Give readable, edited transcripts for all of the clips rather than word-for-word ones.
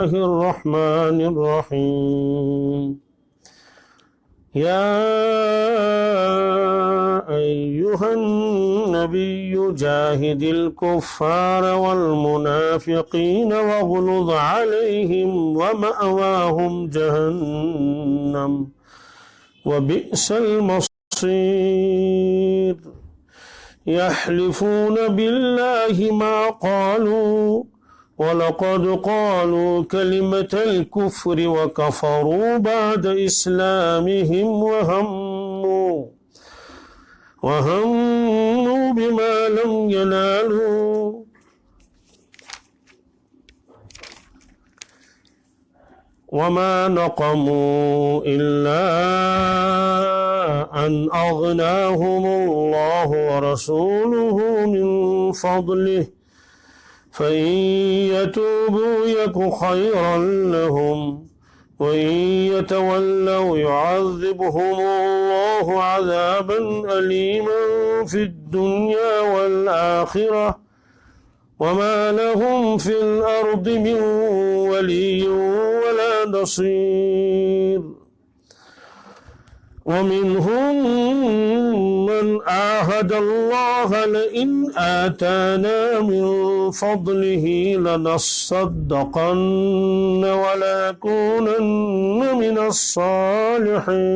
الرحمن الرحيم يا أيها النبي جاهد الكفار والمنافقين واغلظ عليهم ومأواهم جهنم وبئس المصير يحلفون بالله ما قالوا وَلَقَدْ قَالُوا كَلِمَةَ الْكُفْرِ وَكَفَرُوا بَعْدَ إِسْلَامِهِمْ وَهَمُّوا بِمَا لَمْ يَنَالُوا وَمَا نَقَمُوا إِلَّا أَنْ أَغْنَاهُمُ اللَّهُ وَرَسُولُهُ مِنْ فَضْلِهِ فإن يتوبوا يك خيرا لهم وإن يتولوا يعذبهم الله عذابا أليما في الدنيا والآخرة وما لهم في الأرض من ولي ولا نصير ومنهم من عاهد الله لئن آتانا من فضله لنصدقن ولنكونن من الصالحين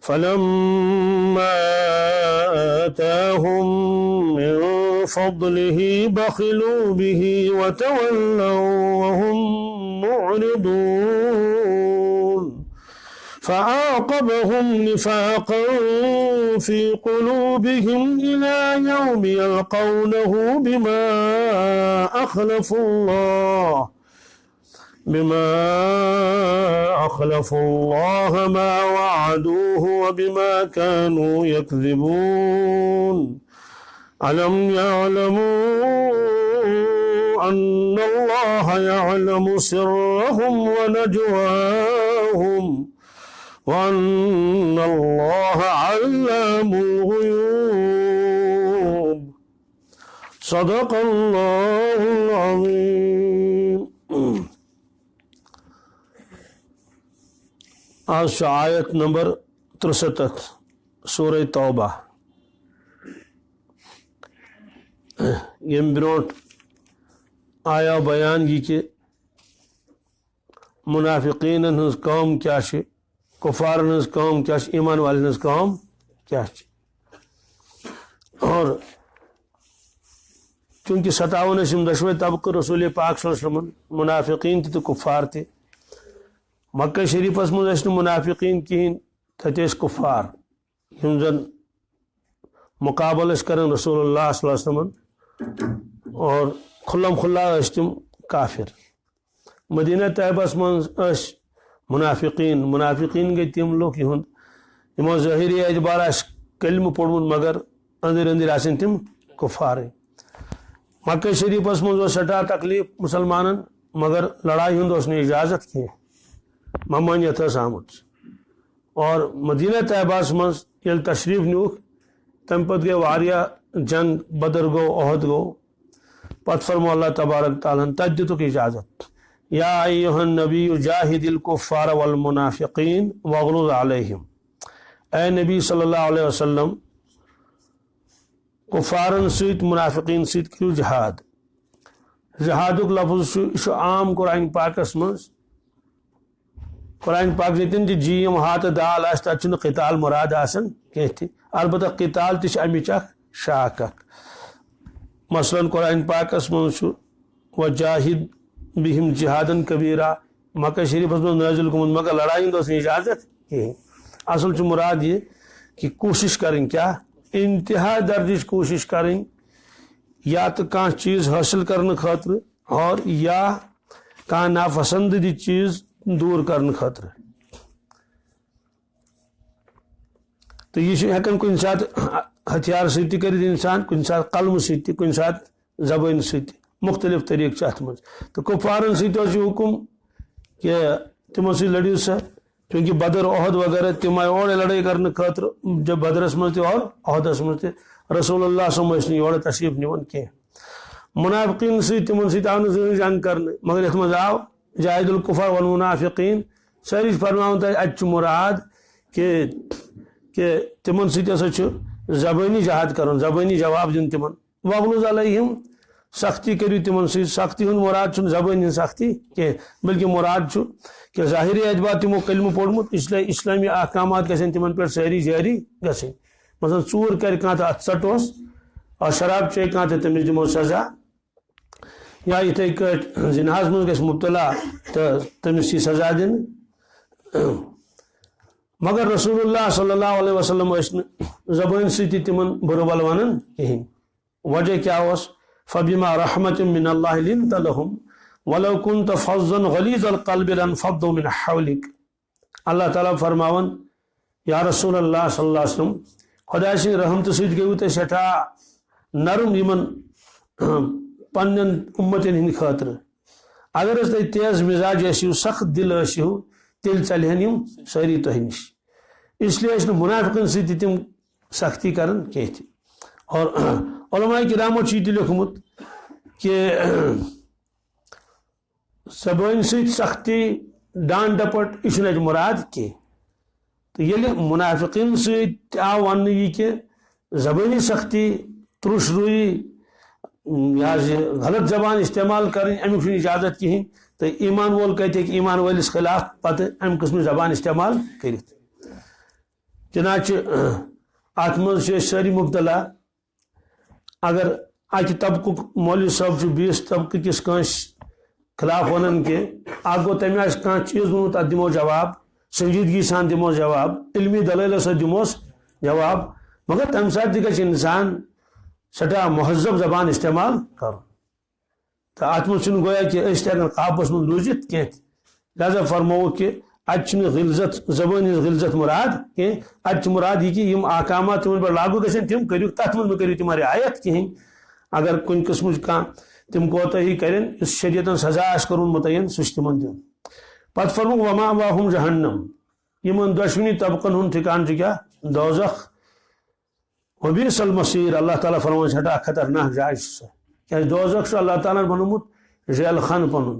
فلما آتاهم من فضله بخلوا به وتولوا وهم معرضون فعاقبهم نفاقا في قلوبهم إلى يوم يلقونه بما أخلفوا الله ما وعدوه وبما كانوا يكذبون ألم يعلموا أن الله يعلم سرهم ونجواهم وأن الله علام الغيوب صدق الله العظيم. آج آیت نمبر 63 سورہ توبہ. یم برونٹ آیا بیان یہ کہ منافقین ہنز قوم کیا چھے، کفارن ہنز قوم کیا چھے، ایمان والن ہنز قوم کیا چھے. اور چونکہ 57 دشوے طبقہ رسول پاک صلی اللہ علیہ وسلم منافقین تھی تو کفار تھے. مکہ شریف اس مجھے منافقین کہین تھے کفار یم زن مقابل اس کرن رسول اللہ صلی اللہ علیہ وسلم اور کھلم کھلا تم کافر. مدینہ طیبہ من منافقین گئی تم لوگ یمو ظاہری اعتبار کلمہ پورمت مگر اندر اندر آسن تم کفار. مکہ شریف من سٹھا تکلیف مسلمانن مگر لڑائی ہند اجازت کی ممانیت آمت. اور مدینہ طیبہ من یل تشریف نیوک تم پت گئی واریا جنگ بدر گو عہد گو پت فرمو اللہ تبارک تعالیٰ تت دتک اجازت یا ایہا النبی جاہد الکفار والمنافقین واغلظ علیہم. اے نبی صلی اللہ علیہ وسلم کفارن سیت منافقین سیت کیو جہاد. جہادک لفظ عام قرآن پاکس مز. قرآن پاک جتن جیم ہاتھ دال آس تک قتال مراد آسن کی البتہ قتال تش امچ شاک. مثلا قرآن پاکس مز وجاہد بہم جہادن کبیرہ مکہ شریف من نازل گمت مگر لڑائی ہند اجازت کہیں. اصل مراد یہ کہ کوشش کریں کیا انتہا درجش کوشش کریں یا تو کان چیز حاصل کرنے خاطر اور یا کان ناپسندیدہ چیز دور کرنے خاطر. تو یہ ہیکن کن سات ہتھیار ستی کر انسان کن سات قلم ستی کن سات زبان ستی مختلف طریقہ ات مز. تو کفارن ست حکم کہ تمو سی لڑیو سا چونکہ بدر عہد وغیرہ تم آئے اور لڑائی کرنے خاطر جب بدرس مز اور عہدس مز رسول اللہ صلی اللہ علیہ وسلم اور تشریف نیون کی. منافقین تمن ست آو نا جنگ کرنے مگر یت مز آو جاہد الکفار والمنافقین ساری فرماون تہ ات مراد کہ تمن ست ہسا زبانی جہاد کرن زبانی جواب دن تمن وغلظ علیہم سختی کرو تمن سی سختی ہند مراد زبانی سختی کی بلکہ مراد کہ ظاہری اعتبار تمو کلمہ پورمت اس لیے اسلامی احکامات گھن تمن پہ ساری جاری گھن مثلا ژور کر کان تو ات ژٹوس اور شراب چے کان تو تمس دمو سزا یا اتھے کٹ زناہس من گھس مبتلا تو تمس یہ سزا دن مگر رسول اللہ صلی اللہ علیہ وسلم زبان سی تمن برو بل ونان کہین وجہ کیا اس فبما رحمت من اللہ لنت لهم ولو كنت فظا غلیظ القلب لانفضوا من حولك اللہ تعالیٰ فرماون یا رسول اللہ صلی اللہ علیہ وسلم خدا سن رحمت ست گیو تو سٹھا نرم یمن پنن امتن ہند خاطر اگر اس تیز مزاج ٲسِو سخت دل ٲسِو تیل چلہن یم ساری تہ نش اس لیے منافقن ست تم سختی کرن کی اور علماء کرامو یہ لکھمت کہ زبان ست سختی ڈان ڈپٹ یہ مراد کی تو یل منافقین ست آو ون یہ کہ زبانی سختی ترش روئی غلط زبان استعمال کریں امیک اجازت کہین تو ایمان وول کہتے کہ ایمان والس خلاف پتہ ام قسم زبان استعمال کرت چنانچہ ات مز ساری مبتلا اگر اکہ طبقہ مولوی صاحب بیس طبقہ کس کنس خلاف ونان کہ اخ گو تمہ کھانا چیز ونت ات دمو جواب سنجیدگی سان دمو جواب علمی دلائل سۭتۍ دموس جواب مگر تمہ سات تہ گژھِ انسان سٹھا مہذب زبان استعمال کر تو ات مز گویا کہ ہیکن قابوس من روزت کی لہذا فرمو کہ ات غلظت زبان ہز غلظت مراد کی ات مراد یہ کہ یم احکامات تمن پر لاگو گھن تم کرو تت من کرو تم رعایت کہین اگر کن قسم کھانا تم کوتاہی کرن اس شریعتن سزا آس کرن متعین سہ تمن دن پتہ فرمو وما واہم جہنم یمن دشونی طبقن ہند ٹھکان کیا دوزخ وبئس المصیر اللہ تعالیٰ فرمان چھٹا خطرناک جائے کیا دوزخ اللہ تعالیٰ بنومت ذیل خان پنن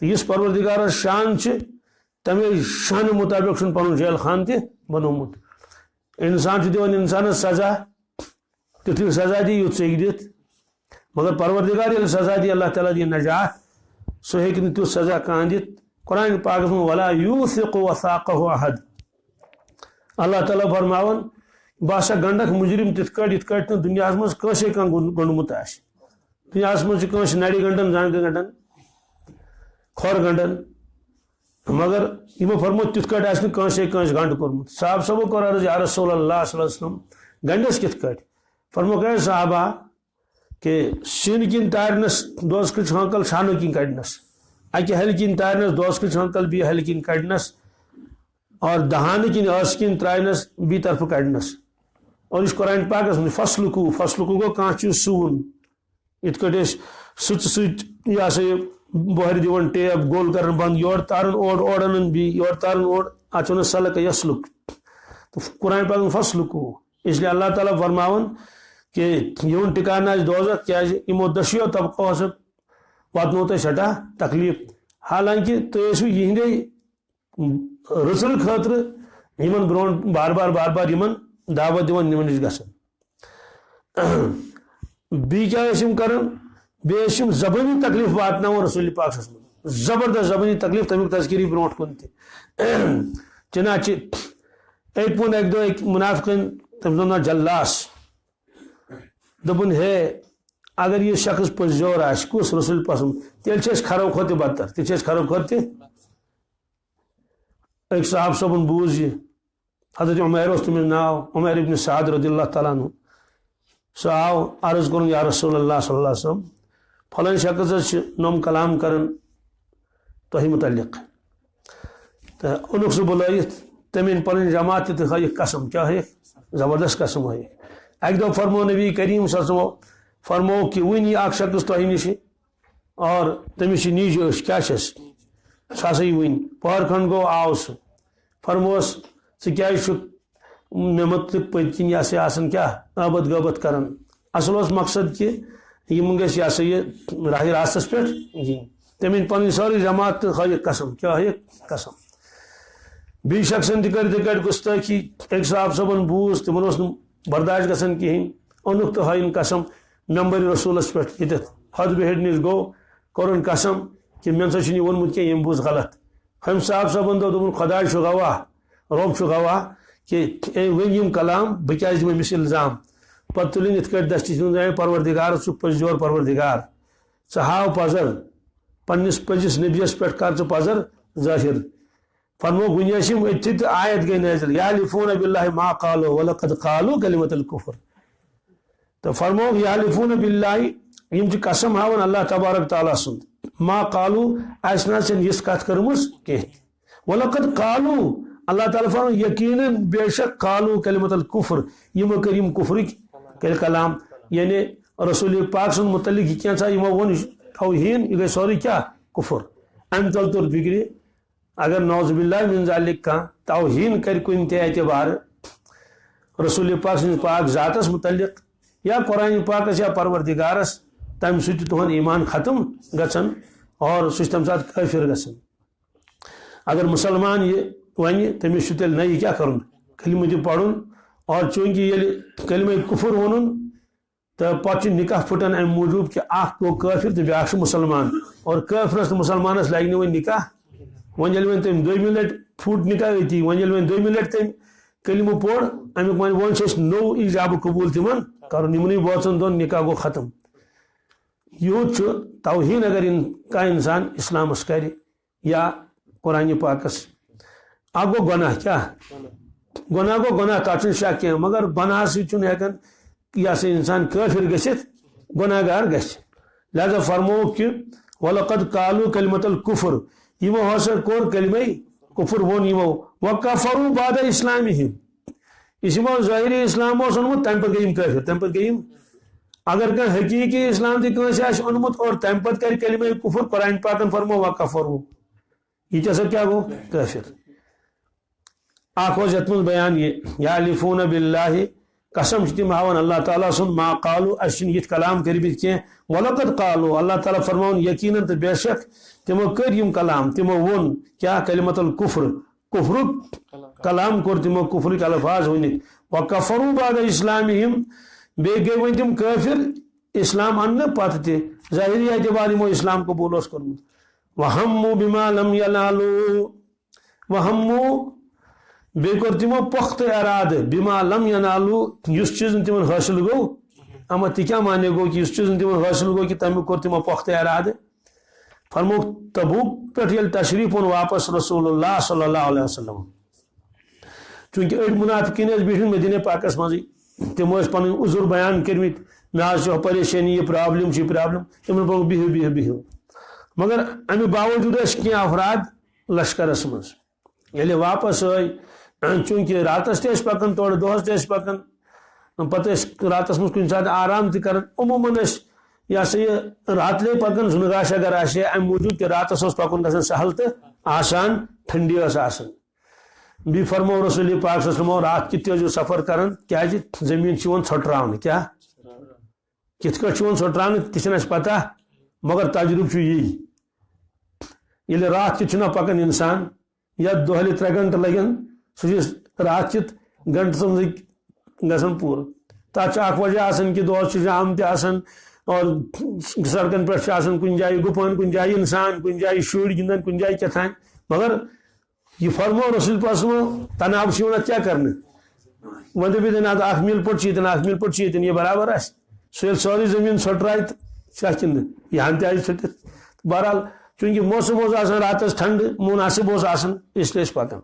تو اس پروردگار شان تمے شان مطابق پن ذیل خان تہ بنومت انسان دان انسانس سزا تیتھی سزا دی یوت ٹھیک دت مگر پروردگار یل سزا دی اللہ تعالیٰ دی نجات سہ ہیکہ تیت سزا کان دت قرآن پاکس من ولا یوثق وثاقہ احد اللہ تعالیٰ فرماون باسا گنڈک مجرم تت کٹ دنیا مز کنسے کان گنڈمت آس دنیا مز کنس نڑی گنڈن زانگ گنڈن کھور گنڈن مگر یمو فرمو تت کٹ آس کنسے کنس گنڈ کورمت صاحب صبو کور عرض یا رسول اللہ صلی اللہ علیہ وسلم گنڈس کت کٹ فرمو کہ صحابہ کہ سین کن تارنس دوس کل چھانکل شانو کن کڑنس اکہ ہل کن تارنس دوس کل چھانکل بی ہل کن کڑنس اور دہان کن اس کن ترائنس بی طرف کڑنس اور اس قرآن پاکس میں فصلکو گو کان چیز سون ات کٹ سچ یہ سا بہر دیون ٹیپ گول کرن بند یور تارن اوڑ انن بی یور تارن اوڑ ات ون سلک یسلک تو قرآن پاک میں فصلکو اس لیے اللہ تعالیٰ فرماون کہ یون ٹھکانہ دوزخ کیا یمو دشیو طبقو سے واتنو تہ سٹھا تکلیف حالانکہ تیسو یہندے رسل خاطر یمن برون بار بار یمن دعوت دیون یمن نش گژھن بی کیا ٲسۍ کرن بیٚیہِ ٲسۍ یِم زبٲنی تکلیف واتناون رسول پاک صلی اللہ علیہ وسلم زبردست زبٲنی تکلیف تمیُک تذکری برونٛٹھ کُن تہِ چنانچہ أکۍ ووٚن اکہِ دۄہ أکۍ منافقن تٔمۍ سُنٛد ناو جلاس دپن ہے اگر یہ شخص پزیور آس کس رسول پسند تیل چھ خرو کھوت بدتر تیل چھ خرو کھوت ایک صاحب صبن بوز یہ حضرت عمیر اس تمہیں ناو عمیر ابن سعد رضی اللہ تعالیٰ عنہ سہ آو عرض کرن یا رسول اللہ صلی اللہ علیہ وسلم فلان شخص نوم کلام کرن تہ متعلق تو انک سہ بلائت تمین پن جماعت تہ ہائک قسم کیا ہے زبردست قسم ہے ایک دو فرمو نبی کریم صلی اللہ علیہ وسلم فرمو کہ ونی اخ شخص تہ نش اور تمس نیج کیا سہ ہسا ون پہر کھنڈ گو آو سہ فرموس ثہ مے متعلق پتکن یہ سا آسان کیا عابت غابت کران اصل اس مقصد کہ یم گژھِ یہ سا یہ راہ راستس پہ تم پن ساری جماعت تو ہائک قسم کیا ہائک قسم بی شخصن تہ کر گستاخی ایک صاحب صبن بوز تمن اس برداشت گژھان کہین اونک تو ہائن قسم ممبر رسولس پہ یہ حد بہڑ نش گو کورن قسم کہ مے سا چھ وونمت کی یم بوز غلط ہم صاحب صبن دون خدا گواہ رب گواہ کہ ون یم کلام بہ کیا دم امس الزام پتہ تلن ات کٹ دستی پروردگار ثہ پزیور پروردگار ژٕ ہاو پزر پنس پزس نبیس پہ کر ژٕ پزر ظاہر فرمو گنجائشم اتھی تو آیت گئی نازل یحلفون باللہ ما قالوا ولقد قالوا کلمۃ الکفر تو فرمو یحلفون باللہ یم چھ قسم ہاون اللہ تبارک تعالیٰ سند ما قالوا اسنا چھ یس کت کرمس کہ ولقد قالوا اللہ تعالیٰ فرمو یقیناً بے شک قالوا کلمۃ الکفر یم کریم کفرک کلام یعنی رسول پاک سن متعلق یہ کیا یمو ون توہین یہ گئی سوری کیا کفر ام تل تر فکری اگر نعوذ باللہ من ذالک کان توہین کر کن تہ اعتبار رسول پاک سن پاک ذاتس متعلق یا قرآن پاکس یا پروردگارس تم سہ تہد ایمان ختم گژھان اور سہ تم سات کافر گژھان اگر مسلمان یہ ون تمس تیل نہ یہ کیا کرن کلمہ تہ پڑھن اور چونکہ یل کلمہ کفر ونن تو پتہ نکاح پھٹن ام موجوب کہ اخ گو کافر تو بیاکھ مسلمان اور کافرس تو مسلمانس لگہ ون نکاح ون یل ون تم دویمہ لٹ پھوٹ نکاح اتی ون یل ون دویمہ لٹ تم کلمہ پوڑ امیک ون ون نو ایجاب قبول تمن کرن یمنی بوچن دون نکاح گو ختم یوت توہین اگر کا انسان اسلامس کر یا قرآن پاکس اخ گو گناہ کیا گناہ گو گناہ تک شک کی مگر گناہ سی ہیکن یہ سا انسان کافر گھت گناہ گار گھ لہذا فرمو کہ ولقد قالوا کلمۃ الکفر یمو ہسا کور کلمہ کفر ون یمو وکفروا بعد اسلامہم اس یمو ظاہری اسلام اونمت تمہ پتہ گئی کافر تمہ پتہ گئی اگر کھانا حقیقی اسلام تہ کنس آسہ اونمت اور تمہ پتہ کر کلمہ کفر قرآن پاکن فرمو وکفروا یہ سا کیا گو کافر اخ یت من بیان یہ یحلفون باللہ قسم تم ہاون اللہ تعالیٰ سن ما قالوا اس یہ کلام کربت کی ولقد قالوا اللہ تعالیٰ فرمون یقینا تو بے شک تمو کر یم کلام تمو ون کیا کلمۃ الکفر کفر کلام کور تمو کفر کے الفاظ ونک وکفروا بعد اسلامہم بے گئی ون تم کافر اسلام ان پتہ تہ ظاہری اعتبار یمو اسلام قبول اس کرمت وہموا بما لم ینالوا وہموا بے کور تمو پخت اراد بما لم ینالوا اس چیز تمن حاصل گو اما تہ کیا مانے گو کہ اس چیز تمن حاصل گو کہ تم کور تمو پخت اراد فرمو تبوک پہ یل تشریف اون واپس رسول اللہ صلی اللہ علیہ وسلم چونکہ اڑ منافقین بیٹھ مدینہ پاکس مزی تمو پن عذر بیان کرمت مے پریشانی یہ پرابلم تمن پہ بہو بہو بہو مگر امہ باوجود کی افراد لشکرس مز یل واپس آئی چونکہ راتس تہ پکان توڑ دہس تہ پکان پتہ راتس مز کن سات آرام تہ کران عموماً یہ سا یہ رات لے پکان زنگاش اگر آسے ام موجود کہ راتس پکن گھن سہل تو آسان ٹھنڈی آسان بی فرمو رسول پاک صلی اللہ علیہ وسلم رات کت تہ سفر کران کیا زمین ژھٹراؤن کیا کت کٹ ژھٹراؤن تہ پتہ مگر تجربہ یہی یل رات کت پکان انسان یا دہلی 3 گھنٹہ لگن سہ رات کت گھنٹہ سمجھ گھن پور تک اخ وجہ آسان کہ دہس جام تہ آسان اور سڑکن پہ کن جائیں گپان کن جائیں انسان کن جائیں شر گندان کن جائیں کتان مگر یہ فرمو رسول پاسمو تناب سے کیا کرنے وہ دن اخ میل پٹ چیتن اخ میل پٹ چیتن یہ برابر آس سہ سوری زمین ژھٹرائے کیا کن یہ تہ آئی ژھٹت بہرحال چونکہ موسم آسان راتس ٹھنڈ مناسب آسان اس لیے پکان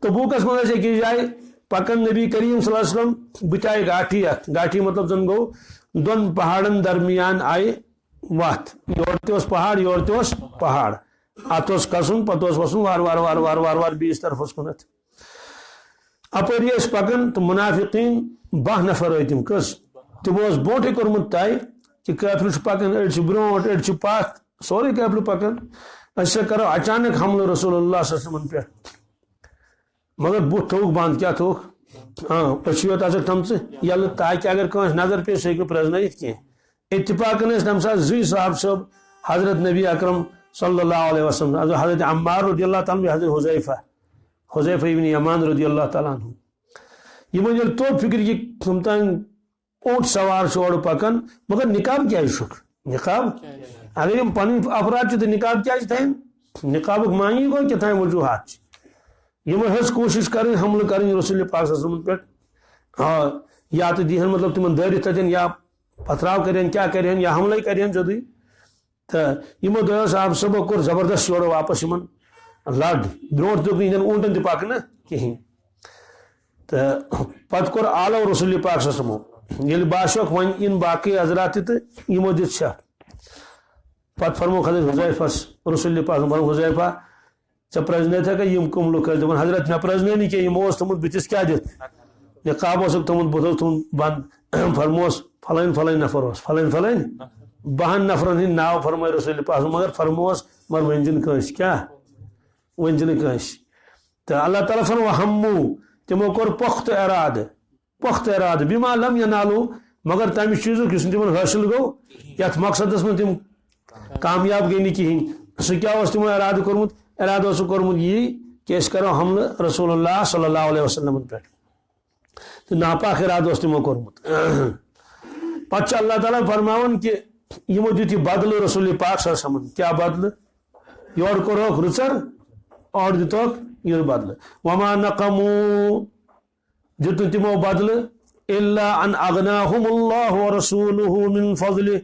تبوکس مز اکس جائے پکان نبی کریم صلی اللہ علیہ وسلم بچائے گاٹھی گاٹھی مطلب زن گو دون پہاڑن درمیان آئی وت یور تہ پہاڑ یور تہ پہاڑ ات کھسن پتہ وسن وار وار وار وار وار وار بیس طرف کنت اپری پکان تو منافقین 12 نفر تم کس تمو برونٹے کورمت طے کہ قافلہ پکان اڑ برونٹ اڑ پتھ سورے قافلہ پکان اچھا کرو اچانک حملہ رسول اللہ صلی اللہ علیہ وسلم پہ مگر بت تھوک بند کیا تھوک ہاں اچھی یوت آسک تھمچ یل تاکہ اگر کنس نظر پہ سہ پرزنت کی اتفاقن تم سات زی صاحب صاحب حضرت نبی اکرم صلی اللہ علیہ وسلم حضرت عمار رضی اللہ تعالیٰ حضرت حذیفہ ابن یمان رضی اللہ تعالیٰ عنہ یہ یل تو فکر یہ تم تان اونٹ سوار اور پکان مگر نقاب کیا نقاب اگر یہ پن افراد تو نقاب کیا تھین نقاب معنی گو کہ تھین وجوہات یہ حس کوشش کریں حملہ کریں رسول پاک صلی اللہ علیہ وسلم پہ ہاں یا تو دیہن مطلب تمن دٲرِتھ تتین یا پتھراو کریں کیا کریں یا حملے کریں جدی تو یمو دو صاحب صبح کور زبردست یور واپس یمن لڑ برونٹ دک ان اونٹن تہ پکنا کہین تو پتہ کور آلو رسول پاک صلی اللہ علیہ وسلم یل باشوک ون ان باقی حضرات تو یمو دت شاہ پتہ فرمو حضرت حذیفس رسول پاک فرمو حذیفہ ژے پرزنے تھے کہ یم کم لوگ دپن حضرت مے پرزنے نہیں کہ یمو تمن بتس کیا دت نقاب تمن بت تمن بند فرموس فلائن فلائن نفر فلائن فلائن 12 نفرن ہند ناو فرمائے رسول پاک مگر فرموس مگر ونجن کنس کیا ونجن کنس تو اللہ تعالیٰ فرمو ہمو تمو کور پخت اراد بما لم ینالو مگر تمہ چیزک یس تمن حاصل گو یت مقصدس من تم کامیاب گئی نی کہین سہ کیا تمو ارادہ کورمت یہ کہ اس کرو حملہ رسول اللہ صلی اللہ علیہ وسلم پہ تو ناپاک ارادہ تمو کورمت پتہ اللہ تعالیٰ فرماون کہ یمو دیت بدل رسول پاک صلی اللہ علیہ وسلم کیا بدل یور کورک رچر اور دتوک یہ بدل وما نقمو دیت تمو بدل الا ان اغناهم اللہ ورسولہ من فضل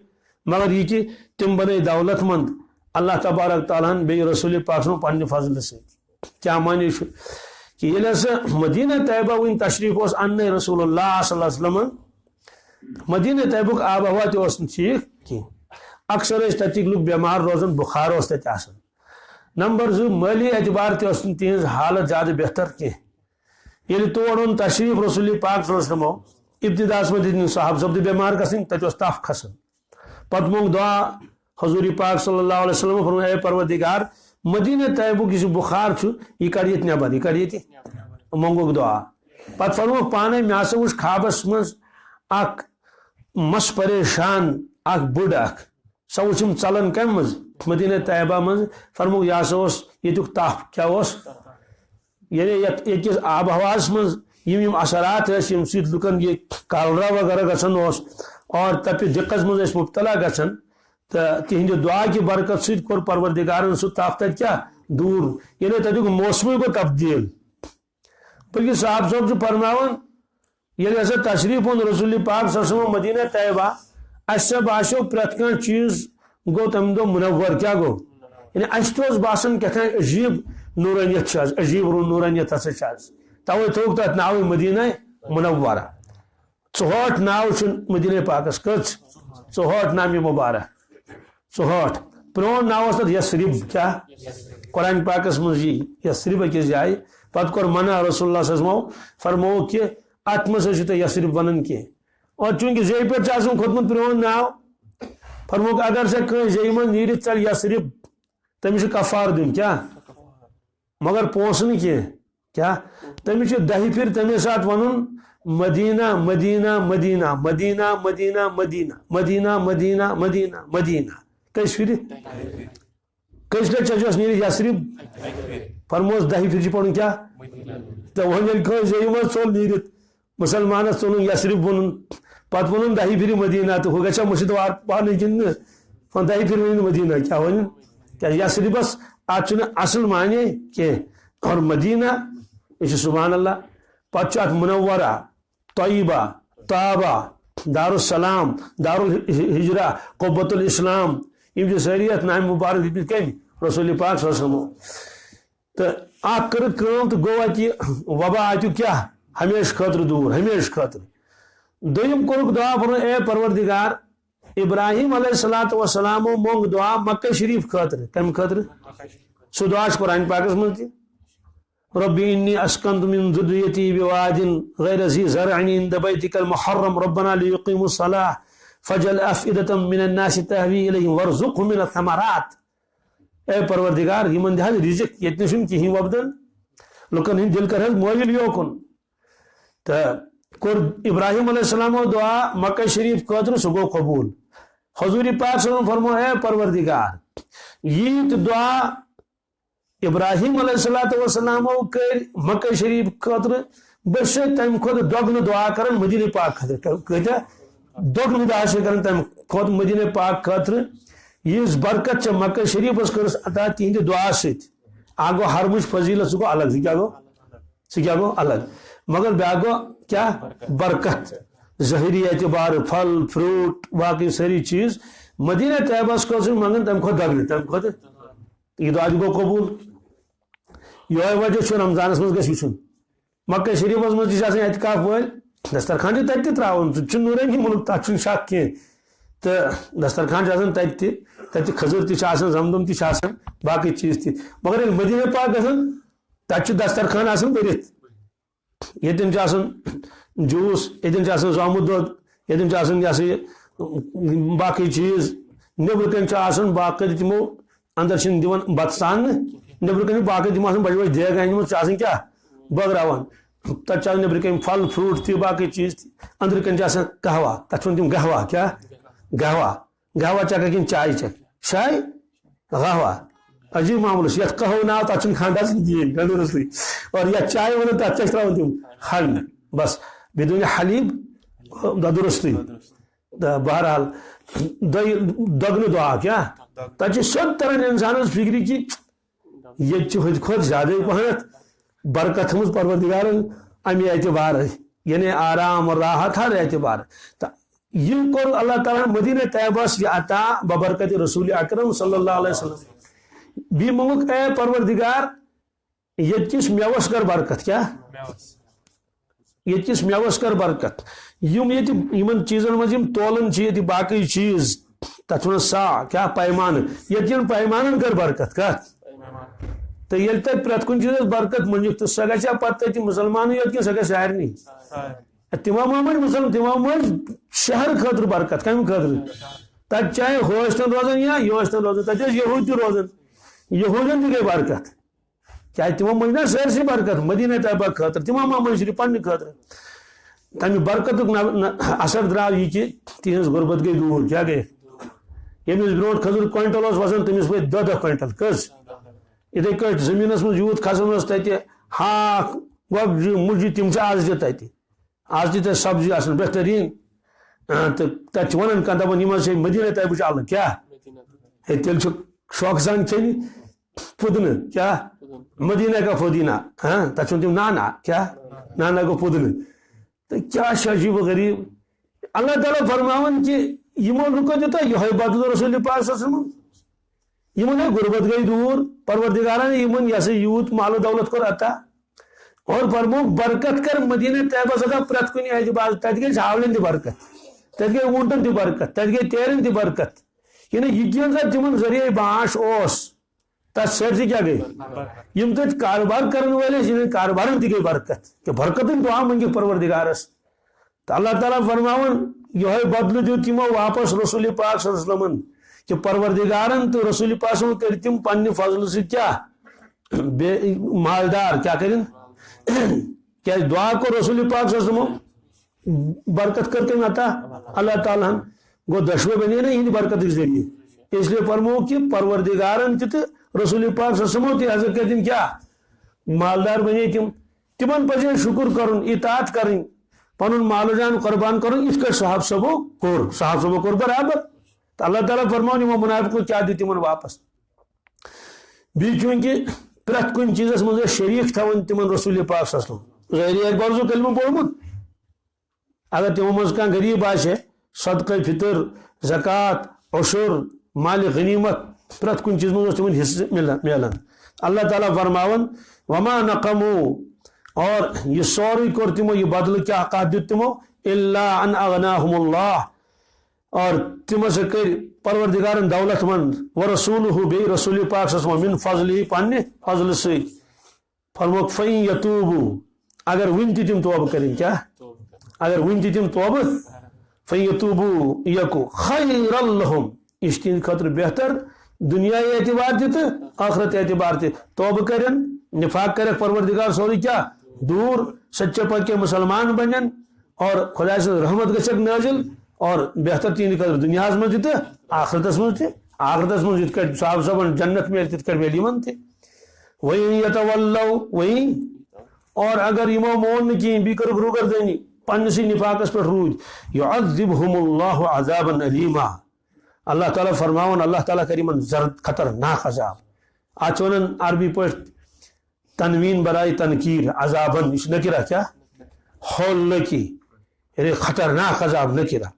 مگر یہ کہ تم بنے دولت مند اللہ تبارک تعالیٰ بے رسول پاک صلی اللہ علیہ وسلم پنہ فضل سے کیا معنی کہ یہ لسا مدینہ طیبہ ون تشریف اس ان رسول اللہ صلی اللہ علیہ وسلم مدینہ طیبہ آب ہوا تہ ٹھیک کی اکثر تتک لوگ بیمار روزان بخار تک نمبر 2 مالی اعتبار تہذ حالت زیادہ بہتر کی یل تور اون تشریف رسول پاک صلی اللہ علیہ وسلم ابتداس میں صاحب سپد بیمار گھن تت تف کھسان پتہ مونگ دعا حضور پاک صلی اللہ علیہ وسلم فرمو اے پروردگار مدینہ طیبہ یہ بخار یہ کڑ یہ نبر یہ کڑ یہ مونگوک دعا پتہ فرمو پانے مے ہسا وچ خوابس مز اک مس پریشان اک بڑ اک سہ وچم ژلان کم مز مدینہ طیبہ مز فرمو یہ ہسا یتک تاپ کیا یعنی یکس آب ہواس مز یم اثرات یم سیت لکن یہ کالرا وغیرہ گھن اور تپہ دقت مز مبتلا گھن تو تہند دعا کی برکت ست کور پروردگارن سہ تاپ تت کیا دور یعنی تتک موسم گو تبدیل بلکہ صاحب صاحب فرماون یل ہسا تشریف اون رسول پاک صلی اللہ علیہ وسلم مدینہ طیبہ اس باسو پریت کان چیز گو تم دو منور کیا گو یعنی اس تو باسان کتنا عجیب نورانیت عجیب نورانیت ہسا توے تھوک تت ناو مدینہ منورہ ژوہٹ ناو مدینہ پاکس کچ ژوہٹ نام مبارک ژوہٹ پرون ناو تت یسرب کیا قرآن پاکس مز یسرب اکس جائے پتہ کور منع رسول اللہ صلی اللہ علیہ وسلم فرمو کہ ات مز یسرب ونن کی اور چونکہ زی پہ کھوتمت پرون ناو فرمو اگر سے کھن زی من نیرت چل یسرب تمس کفار دن کیا مگر پونس نہیں کیا تمس 10 پھر تمے سات ون مدینہ مدینہ مدینہ مدینہ مدینہ مدینہ مدینہ مدینہ مدینہ مدینہ کس پھر کس لٹ چس نیرت یسرب فرموس 10 پھر پڑھن کیا تو ون کھن زی من ژول نیرت مسلمانس ژولن یسرب ون پتہ ون 10 پھر مدینہ تو گا مشد وار پانے کن 10 پھر ون مدینہ کیا ون کیا یسربس ات اصل معنی کی اور مدینہ یہ سبحان اللہ پتہ ات منورہ طیبہ طابہ دار السلام دار الحجرہ قبۃ الاسلام یہ ساری ات نام مبارک دت کم رسول پاک صلی اللہ علیہ وسلم تو اخ کر تو گو اتہ وبا اتہ کیا ہمیشہ خاطر دور ہمیشہ خاطر دویم کورک دعا فرمو اے پروردگار ابراہیم علیہ الصلوۃ والسلام مونگ دعا مکہ شریف خاطر کم خاطر سو دعا قرآن پاکس مز ربی انی اسکنت من ذریتی بواد غیر ذی زرع عند بیتک المحرم ربنا لیقیموا الصلاة فجعل افئدة من الناس تهوی الیہم وارزقهم من الثمرات اے پروردگار یمن دہ رزق یتن چھن کہین وبدن لکن ہند دل کر مویل یوکن تو کور ابراہیم علیہ السلام دعا مکہ شریف خاطر سہ گو قبول حضور پاک صلی اللہ علیہ وسلم فرمو اے پروردگار یہ دعا ابراہیم علیہ السلام کر مکہ شریف خاطر بس تم خود دگن دعا کرن مدینہ پاک خاطر کتیا دگن دعا کرن تم خود مدینہ پاک خاطر یہ برکت چھ مکہ شریف کرس عطا تہند دعا ست آگو حرمچ فضیلت سہ گو الگ سہ کیا گو الگ مگر بیا گو کیا برکت ظاہری اعتبار پھل فروٹ باقی ساری چیز مدینہ طیبس کو منگن تم کھت دگن تم کھت یہ دعا گو قبول یہ وجہ رمضانس مز گھس وچن مکہ شریفس مز اعتکاف ول دسترخوان تک تراؤن نورانی ملک تک شک کی تو دسترخوان تک کھزر تہ زمدم تہ باقی چیز تہ مگر یل مدینہ پاک گھن تک دسترخوان برت یتن جوس یتن زامت دود یتن یہ سا باقی چیز نبر کن باقی تمو اندر دان بت سان نبر کن باقی تم بڑی بڑی دیگ ان کیا بغراوان تک نبر کن پھل فروٹ تہ باقی چیز اندر کن قہوہ تک تم قہوہ کیا قہوہ چکا کن چائے چک چائے قہوہ عجیب معاملہ یت قہوہ نا تک کھنڈ گندرسلی اور یا چائے ون تک ترا تم کھنڈ بس بدون حلیب درستی بہرحال دگن دعا کیا تک سیود تران انسانس فکری کہ یہ کھت زیادہ پہنت برکت ہمز پروردگار امی اعتبار یعنی آرام اور راحت ہر اعتبار یہ کور اللہ تعالیٰ مدینہ طیبس یہ عطا ببرکت رسول اکرم صلی اللہ علیہ وسلم بی منگک اے پروردگار یہ کس میوس کر برکت کیا یہ کس میوس کر برکت یمن چیزن مز تولن یہ باقی چیز تک سا کیا پیمان یہ پیمانن کر برکت کت تو یل تک پریت کن چیز برکت منجک تو سہ گا پتہ مسلمان یوت کی سہ گا سارنی تمام مسلم تمام شہر خاطر برکت کم خاطر تک چاہے ہوستن روزن یا یہ روزن تک یہود تہ روزن یہودن تہ گئی برکت کیا تمو مجھ سارسی برکت مدینہ طیبہ خاطر تمام مجھ پنہ خاطر تمہ برکت اثر درا یہ کہ تہذ غربت گئی دور کیا گئی یمس برو کھزر کوئنٹل وسان تمس وت 10 کوئنٹل کس اتھے کٹ زمینس من یوت کھسان تتہ ہاک گۄگجہِ مُجہِ تم آز تہ تتہ آز تہ سبزی آسان بہترین تو تک ونان کھانا دپان یہ سے مدینہ طیبہ الگ کیا تیل شوق سان کھینی پودنہ کیا مدینہ کا پودینہ ہاں تک تم نانا کیا نانا کو پودنہ تو کیا عجیب و غریب اللہ تعالیٰ فرماون کہ یمو لکو دیتا یہ بدل رسول پاک صلی اللہ علیہ وسلم یمن غربت گئی دور پروردگاران یمن یہ یوت مال و دولت کر عطا اور فرمو برکت کر مدینہ طیبہ سدا پرت کنی اعتبار تت گئی ہاولن تہ برکت تت گئی اونٹن تہ برکت تت گئی تیرن تہ برکت یعنی یہ چیز تمن ذریعہ معاش اوس تس سرسی کیا گئی یم تت کاروبار کرن والے کاروبارن تہ گئی برکت کہ برکتن دعا منگی پروردگارس تو اللہ تعالیٰ فرماون یہ بدل دیو تمو واپس رسول پاک صلی اللہ علیہ وسلم کہ پروردگارن تو رسول پاک صلی اللہ علیہ وسلم کر تم پنہ فضل سے کیا مالدار کیا کریں کیا دعا کو رسول پاک صلی اللہ علیہ وسلم برکت کرتے ہیں عطا اللہ تعالیٰ گو دشوے بنے نا یہ برکت کے ذریعے اس لیے فرمو کہ پروردگارن تہ رسول پاک صلی اللہ علیہ وسلم تہ حضرت کرتے کیا مالدار بنے تمن پزے شکر کرن اطاعت کرن پن مال جان قربان کرن اس کا صاحب صبو کور برابر تو اللہ تعالیٰ فرماؤ یمو منافقو کیا دی تمن واپس بی چونکہ پریت کن چیزس مز شریک تھون تمن رسول پاک صلی اللہ علیہ وسلم ظاہری اعتبار سو کلمہ پورمت اگر تمو مز کان غریب آسے صدقہ فطر زکات عشر مال غنیمت پریت کن چیز مز تمن حصہ ملان اللہ تعالیٰ فرماون وما نقمو اور یہ سوری کور تمو یہ بدل کیا حقات دیت تمو الا ان اغناهم اللہ اور تم سے کر پروردگارن دولت مند ورسولہ بی رسول پاک صلی اللہ علیہ وسلم من فضلی پنہ فضل سے فرموک فین یتوبو اگر ون تہ تم توبہ کریں کیا اگر ون تہ تم توبہ فین یتوبو یکو خیر لہم اس تہند خاطر بہتر دنیا اعتبار تہ آخرت اعتبار تہ توبہ کریں نفاق کرے پروردگار سوری کیا دور سچے پکے مسلمان بنن اور خدا سے رحمت گژھک نازل اور بہتر تہند خاطر دنیا مز تہ آخرتس مز تہ آخرتس مز یت کٹ صاحب صاحب جنت مل تت کٹ مل یمن تہ وَإِن يَتَوَلَّوْا وَإِن اور اگر یمو مون نہ کہیں بیٚیہِ کٔرٕکھ روگردٲنی پنسے نفاقس پہ روٗدۍ يُعَذِّبْهُمُ اللَّهُ عَذَابًا أَلِيمًا اللہ تعالیٰ فرماون اللہ تعالیٰ کر یمن زرد خطرناک عذاب اتھ ونان عربی پٲٹھۍ تنوین برائے تنکیر عذابن یہ نکرہ کیا ہولکی یعنی خطرناک عذاب نکرہ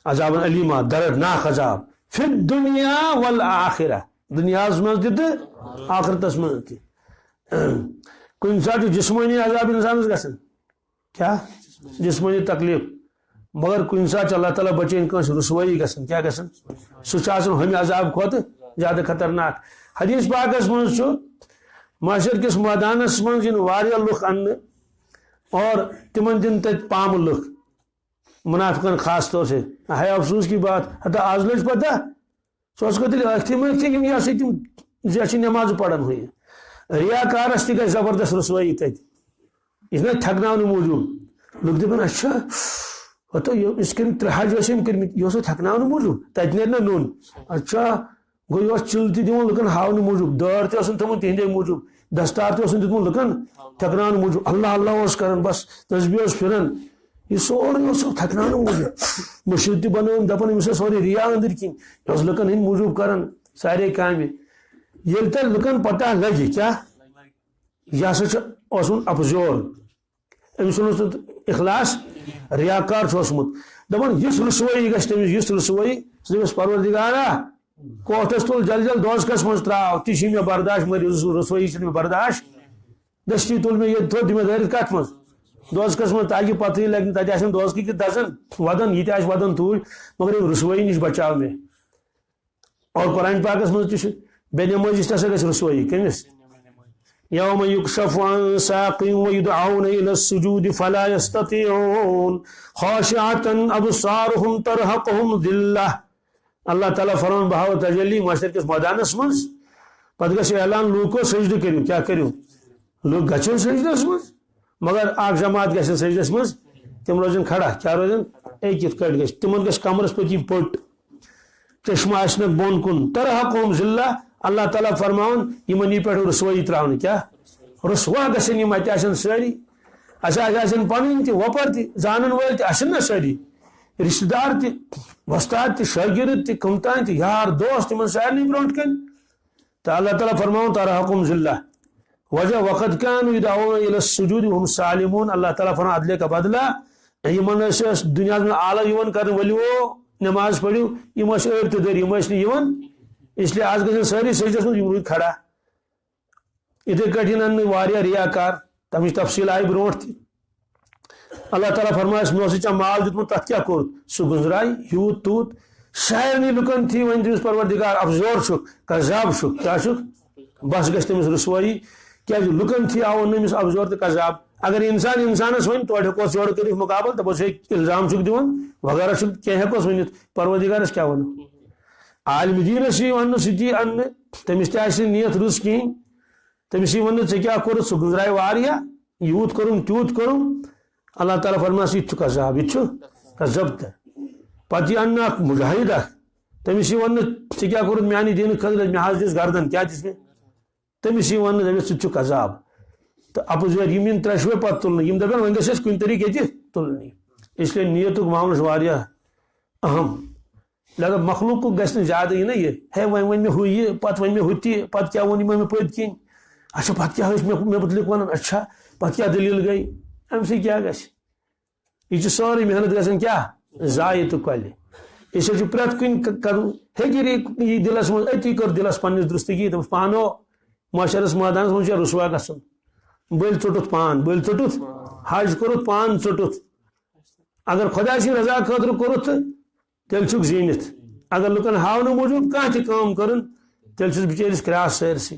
عذاب علیمہ دردناک عذاب فی الدنیا والآخرہ دنیا مز تہ آخرتس مز تہ کن ساتھ جسمانی عذاب انسانس گژھان کیا جسمانی تکلیف مگر کن ساتھ اللہ تعالیٰ بچین کنس رسوائی گژھان کیا گژھان سہ ہمیں عذاب کھوتہ زیادہ خطرناک حدیث پاکس مز معاشر کس میدانس مز واریاہ لُکھ ان اور تمن دن تت پام لُکھ منافقن خاص طور سے ہے افسوس کی بات حتیٰ آج لج پتہ سو تم یہ سا تم نماز پڑھن ہوئی ریا کارس تہ گژھِ زبردست رسوائی تت یہ تھکناؤن موجود لُکھ دپن اچھا ہتو اس کر 3 حج کرمت یہ تھکناؤن موجود تت نیر نا نون اچھا گو یہ چل تہ دن لکن ہاؤن موجود دار تہ تھومت تہندے موجود دستار تہ دن لکن تھکناؤن موجود اللہ اللہ کران بس تسبیح پھران یہ سورے تھکناؤن موجود مشرق تہ بنوم دپان امس سورے ریا اندر کن یہ لکن ہند موجود کران سارے کامہ یل تہ لکن پتہ لگہ کیا یہ ہسا افزور امس اخلاص ریاکار اوسمت دپان یس رسوائی گژھِ تمس یس رسوائی سہ پروردگارا کوٹس تل جل جل دوزکس مز تراو تہ مے برداشت مگر رسوائی چھ برداشت دستی تل مے یہ تھو دمے دٲرِتھ کت مز دوزکس مز تاکہ پتہ لگہ تتہ آسن دوزکی تہ دزن ودن یہ تہ ودن توٗرۍ مگر رسوائی نش بچاو مے اور قرآن پاکس مز تہ بے نمازی تہ گژھِ رسوائی کٔمِس يوم يكشف عن ساق ويدعون إلى السجود فلا يستطيعون خاشعة أبصارهم ترهقهم ذلة اللہ تعالیٰ فرمان بہاو تجلی معاشر کس میدانس مز پتہ گژھِ اعلان لوکو سجدہ کریو کیا کریو لوگ گژھن سجدس مز مگر اکھ جماعت گژھن سجدس مز تم روزن کھڑا کیا روزن ایک یت کٹ گژھِ تمن گژھِ کمرس پٔتۍ پٔٹ چشمہ آسنکھ بون کُن ترہقهم ذلہ اللہ تعالیٰ فرمان یمن یہ پہ رسوائی تراؤن کیا رسوا گژھن یم اتہ آسن سٲری آسن پنن تہ وپر تہ زانن وٲلۍ تہ آسن نا سٲری رشتہ دار تہ وستاد تہ شاگرد تہ کمتان تہ یار دوست تمن سارنٕے برونٛٹھ کن تو اللہ تعالیٰ فرماؤن ترہقهم ذلہ وجہ وقت كانوا يدعون الى السجود وهم سالمون اللہ تعالیٰ فرمان عدلے کا بدلہ یمن دنیا میں اعلیٰ یوان کرن ولیو نماز پڑھو یم أڑ تہ دٔرۍ یم نہٕ اس لیے آج گژھن ساری سجدس مز روٗدۍ کھڑا اتھے کٹھن ان واریاہ ریاکار تمچ تفصیل آئی برونٛٹھ تہ اللہ تعالیٰ فرمایس مے اوس مال دیتمت تتھ کیا کور سہ گنزراے یوت توت سارنٕے لُکن تھی ون تٔمِس پروردگار افزور چھُکھ قذاب چھُکھ کیا چھُکھ بس گژھِ تٔمِس رسوایی کیازِ لُکن تھی آو أمِس افزور تہٕ قذاب اگر انسان انسانس ون توڑ ہیکوس یورٕ کٔرِتھ مقابل دپوس ہے الزام چھُکھ دِوان وغیرہ چھُکھ کینٛہہ ہیکوس ؤنِتھ پروردگارس کیا ونو عالم دینس ون سی ان تمس تہ نیت رٕژ کہین تمس ون ژے کیا کورُتھ سہ گزرائے واریاہ یوت کوٚرُم تیوٗت کوٚرُم اللہ تعالیٰ فرماس یہ چھُ قذاب یہ چھُ قذب تہ پتہٕ یہِ اننہٕ اکھ مجاہد اکھ تمس ون ژے کیا کورُتھ میانہِ دینہٕ خٲطرٕ مےٚ حظ دِس گردن کیا دِس مےٚ تمس ون دپس ژٕ چھُکھ قذاب تو اپوزِٹ یم ین ترٛشوے پتہٕ تُلنہٕ یم دپن وۄنۍ گژھِ اَسہِ کُنہِ طریقہٕ ییٚتہِ تُلنٕے اس لیے نیتُک معاملہٕ چھُ واریاہ اہم لہذا مخلوق کو گژھِ نہٕ زیادٕ یہِ نا یہ ہے وۄنۍ ون مےٚ ہُہ یہِ پتہٕ ون مےٚ ہُہ تہِ پتہٕ کیٛاہ ووٚن یِمو مےٚ پٔتۍ کِنۍ اچھا پتہٕ کیٛاہ ٲسۍ مےٚ متعلق ونان اچھا پتہٕ کیٛاہ دٔلیٖل گٔے امہِ سۭتۍ کیٛاہ گژھِ یہ چھِ سٲرٕے محنت گژھان کیٛاہ ضایع تہٕ کۄلہِ اس لیے چھُ پرٛٮ۪تھ کُنہِ کرُن ہیٚکہِ یی دلس منٛز أتی کٔر دلس پننِس درستگی دوٚپُس پانو معاشرس مٲدانس منٛز چھُ رسوا گژھُن بٔلۍ ژوٚٹُتھ پان بٔلۍ ژوٚٹُتھ حج کوٚرُتھ پان ژوٚٹُتھ اگر خۄدا سٕنٛدِ رضا خٲطرٕ کوٚرُتھ تہٕ تیٚلہِ چھُکھ زیٖنِتھ اگر لُکن ہاونہٕ موٗجوٗب کانٛہہ تہِ کٲم کٔرٕن تیٚلہِ چھُس بِچٲرِس کرٛاس سٲرسٕے